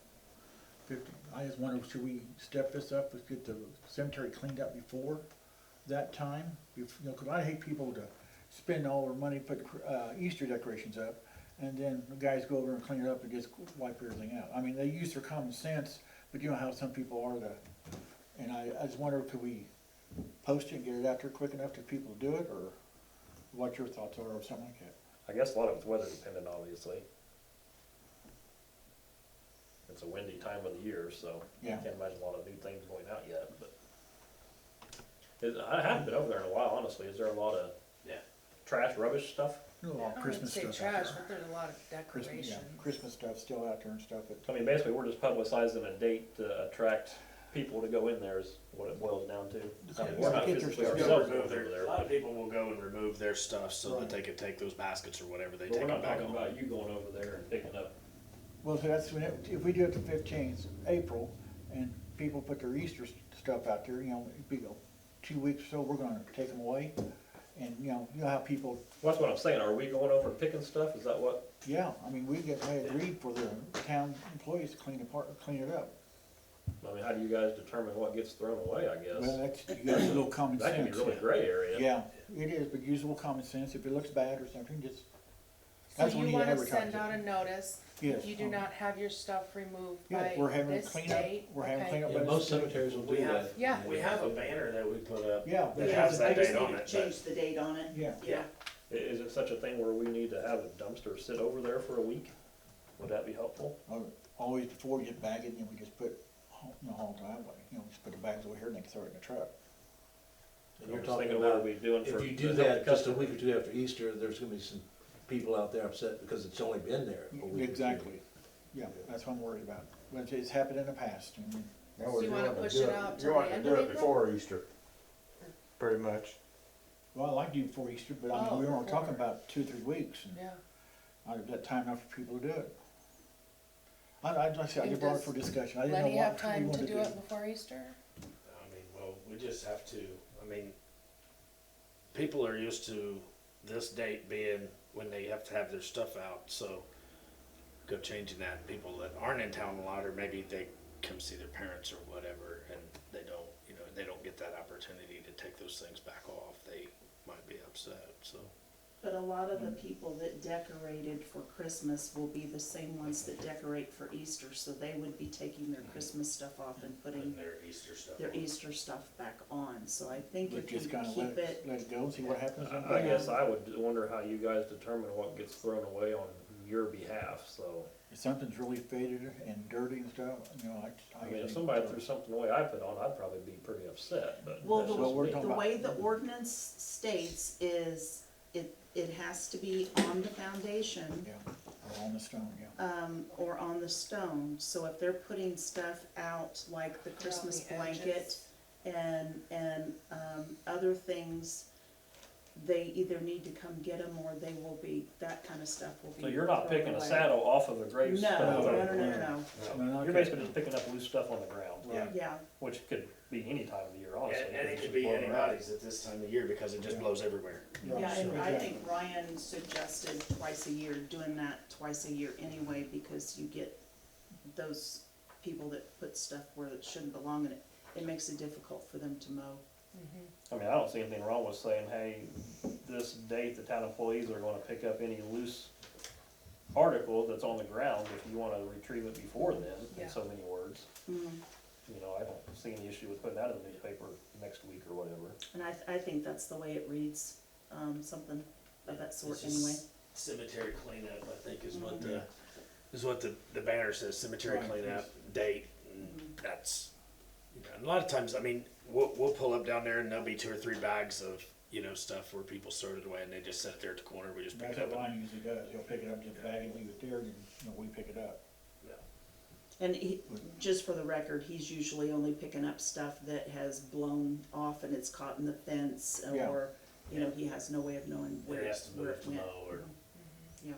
15th. I just wonder, should we step this up, let's get the cemetery cleaned up before that time? You know, cause I hate people to spend all their money, put Easter decorations up, and then the guys go over and clean it up and just wipe everything out. I mean, they use their common sense, but you know how some people are and I just wonder, could we post it and get it out there quick enough to people to do it, or what your thoughts are, or something like that? I guess a lot of it's weather dependent, obviously. It's a windy time of the year, so I Yeah. can't imagine a lot of new things going out yet, but. I haven't been over there in a while, honestly. Is there a lot of Yeah. trash, rubbish stuff? A little I don't Christmas say stuff out trash, there. but there's a lot of Christmas, yeah, decoration. Christmas stuff still out there and stuff. I mean, basically, we're just publicizing a date to attract people to go in there is what it boils down to. I mean, we're not Get their physically stuff. ourselves Remove over their- there. A lot of people will go and remove their stuff so Right. that they can take those baskets or whatever they But we're take not them back talking on. about you going over there and picking up. Well, so that's when, if we do it the 15th, April, and people put their Easter stuff out there, you know, it'd be 2 weeks or so, we're gonna take them away. And, you know how people, Well, that's what I'm saying. Are we going over and picking stuff? Is that what? yeah, I mean, I agreed for the town employees to clean it up. I mean, how do you guys determine what gets thrown away, I guess? Well, that's, you got a little common That can sense. be really gray area. Yeah, it is, but use a little common sense, if it looks bad or something, just, So that's when you you wanna advertise send out a it. notice Yes. You do not have your stuff removed Yeah, by we're having this cleanup, date? we're having Okay. cleanup. Yeah, by most this date. cemeteries will do We have- that. Yeah. We have a banner that we put up Yeah, that Yeah, has I that just date need on to it, but change the date on it. yeah. Yeah. Is it such a thing where we need to have a dumpster sit over there for a week? Would that be helpful? Always before you bag it, we just put, in the whole driveway, just put the bags over here and they can throw it in the truck. And you're I'm just talking thinking, what are about, we doing for? if you do the that just a customer? week or two after Easter, there's gonna be some people out there upset because it's only been there a week or two. Exactly, yeah, that's what I'm worried about, but it's happened in the past, So you wanna push it out till You the want to end do of it April? before Easter, pretty much. well, I like to do before Easter, but I mean, Oh, we were before. talking about 2 or 3 weeks, and Yeah, I've got time enough for people to do it. I just And brought it does for discussion, I didn't know Lenny have what we time to wanted do it before Easter? I mean, well, we just have to, I mean, people are used to this date being when they have to have their stuff out, so go changing that. People that aren't in town a lot, or maybe they come see their parents or whatever, and they don't, they don't get that opportunity to take those things back off, they might be upset, so. But a lot of the people that decorated for Christmas will be the same ones that decorate for Easter, so they would be taking their Christmas stuff off and Putting putting their Easter stuff their on. Easter stuff back on, so I think But if you just kinda keep it, let it go, see what happens. then. I guess I would wonder how you guys determine what gets thrown away on your behalf, so. If something's really faded and dirty and stuff, I mean, if somebody threw something away I put on, I'd probably be pretty upset, but well, that's the, just we're me. talking the about- way the ordinance states is it has to be on the foundation, Yeah, or on the stone, yeah. or on the stone, so if they're putting stuff out like the Christmas the blanket edges. and other things, they either need to come get them or they will be, that kind of stuff will be. So you're not thrown picking a away. saddle off of a No, gravestone? no. You're basically just picking up loose stuff on the ground, Right. Yeah, which could be any time of the year, honestly. And it It's could be just blowing around. anybody's at this time of year, because it just Yeah. blows everywhere. yeah, and Sure. I think Ryan suggested twice a year, doing that twice a year anyway, because you get those people that put stuff where it shouldn't belong, and it makes it difficult for them to mow. I mean, I don't see anything wrong with saying, hey, this date, the town employees are gonna pick up any loose article that's on the ground, if you wanna retrieve it before then, Yeah. in so many words. I don't see any issue with putting that in the newspaper next week or whatever. And I think that's the way it reads, something of that sort It's just anyway. Cemetery cleanup, I think, is what the banner says, cemetery Right. cleanup date, and that's, and a lot of times, I mean, we'll pull up down there and there'll be 2 or 3 bags of, stuff where people sorted it away and they just set it there at the corner, we just pick That's it what up. Ryan usually does, he'll pick it up, just bag it, leave it there, and we pick it up. And just for the record, he's usually only picking up stuff that has blown off and it's caught in the fence, Yeah. or, he has no way of knowing where It it has to move to went. mow or. Yeah,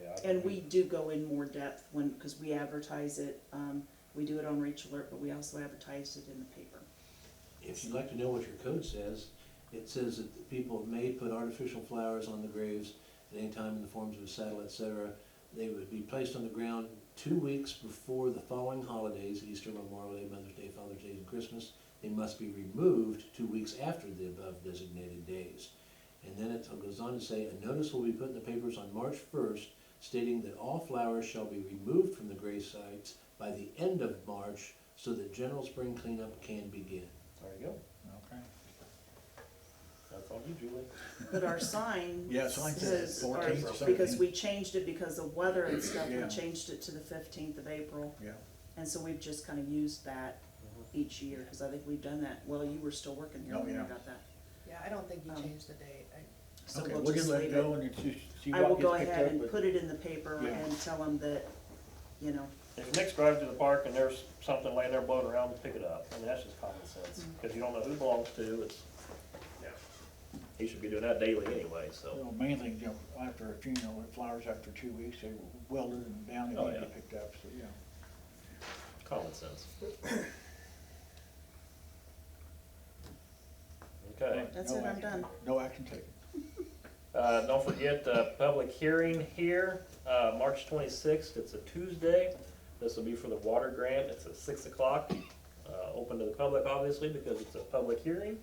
Yeah, and we do go in more depth because we advertise it, we do it on Reach Alert, but we also advertise it in the paper. If you'd like to know what your code says, it says that the people may put artificial flowers on the graves at any time in the forms of a saddle, etc. They would be placed on the ground 2 weeks before the following holidays: Easter, Memorial Day, Mother's Day, Father's Day, and Christmas. They must be removed 2 weeks after the above designated days. And then it goes on to say, a notice will be put in the papers on March 1st stating that all flowers shall be removed from the grave sites by the end of March so that general spring cleanup can begin. there you go, Okay. that's on you, Julie. But our sign Yeah, sign says says, 14th or because 17th. we changed it because of weather and stuff, we Yeah. changed it to the 15th of April. Yeah, And so we've just kind of used that each year, because I think we've done that, well, you were still working here Oh, when I yeah. got that. Yeah, I don't think you Um, changed the date. So okay, we'll we'll just let it leave go and it's just see I will what go gets picked ahead up, and but put it in the paper Yeah. and tell them that, If Nick's driving to the park and there's something laying there blowing around, pick it up. I mean, that's just common sense, because you don't know who it belongs to, it's, he should be doing that daily anyway, so. the main thing, after a funeral, with flowers after 2 weeks, they welded them down and Oh, they yeah. get picked up, so, yeah. Common sense. Okay, that's No it, I'm action. done. No action taken. don't forget, public hearing here, March 26th, it's a Tuesday. This will be for the water grant, it's at 6 o'clock, open to the public, obviously, because it's a public hearing.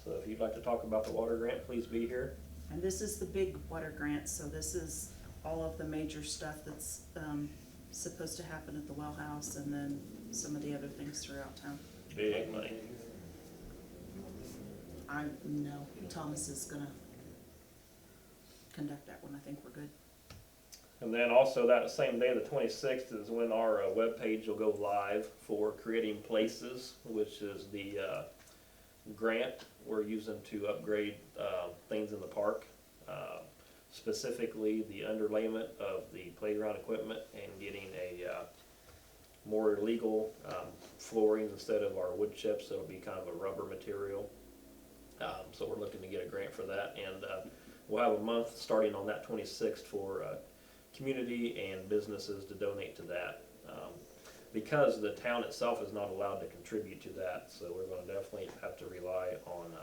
So if you'd like to talk about the water grant, please be here. And this is the big water grant, so this is all of the major stuff that's, supposed to happen at the well house, and then some of the other things throughout town. Big money. No, Thomas is gonna conduct that one, I think we're good. And then also that same day, the 26th, is when our webpage will go live for Creating Places, which is the grant we're using to upgrade things in the park. Specifically the underlayment of the playground equipment and getting a more legal flooring instead of our wood chips. It'll be kind of a rubber material. So we're looking to get a grant for that, and we'll have a month starting on that 26th for community and businesses to donate to that. Because the town itself is not allowed to contribute to that, so we're going to definitely have to rely on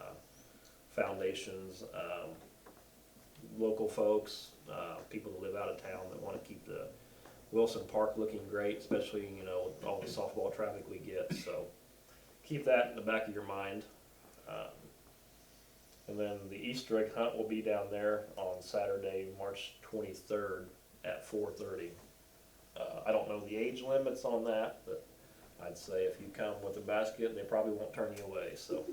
foundations, local folks, people that live out of town that want to keep the Wilson Park looking great, especially, you know, all the softball traffic we get. So keep that in the back of your mind. And then the Easter egg hunt will be down there on Saturday, March 23rd at 4:30. I don't know the age limits on that, but I'd say if you come with a basket, they probably won't turn you away. So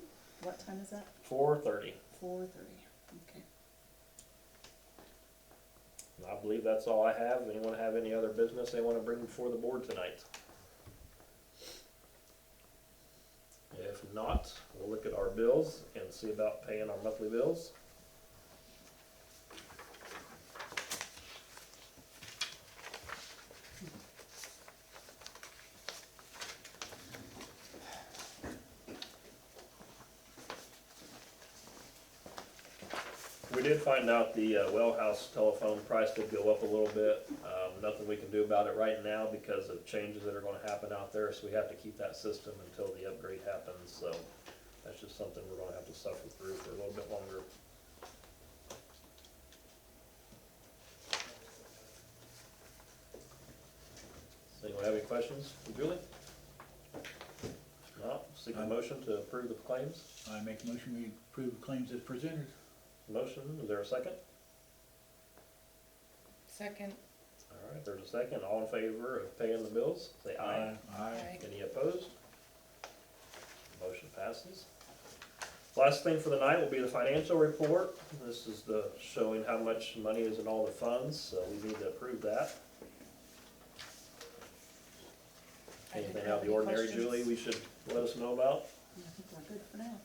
What time is that? 4:30. 4:30, okay. And I believe that's all I have. Anyone have any other business they want to bring before the board tonight? If not, we'll look at our bills and see about paying our monthly bills. We did find out the well house telephone price did go up a little bit. Nothing we can do about it right now because of changes that are going to happen out there, so we have to keep that system until the upgrade happens. So that's just something we're going to have to suffer through for a little bit longer. Does anyone have any questions for Julie? If not, seek a motion to approve the claims. I make a motion, we approve the claims as presented. Motion, is there a second? Second. All right, there's a second. All in favor of paying the bills, say aye. Aye. Any opposed? Motion passes. Last thing for the night will be the financial report. This is the showing how much money is in all the funds, so we need to approve that. I didn't Anything have out of the any ordinary, questions. Julie, we should let us know about? I think we're good for now.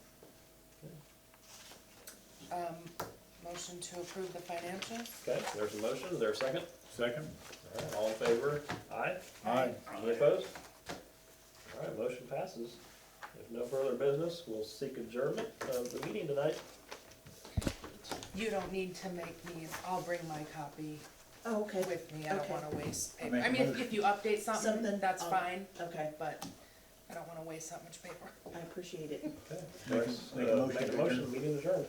Motion to approve the financials? Okay, there's a motion. Is there a second? Second? All right, all in favor? Aye. Aye. Any opposed? All right, motion passes. If no further business, we'll seek adjournment of the meeting tonight. You don't need to make me, I'll bring my copy Oh, okay, with me, I don't Okay. wanna waste I paper. make I a mean, motion. if you update something, Something, that's I'll- fine, okay, but I don't wanna waste that much paper. I appreciate it. Okay. Make a- Let's, make a motion make a to motion, adjourn. meeting adjourned.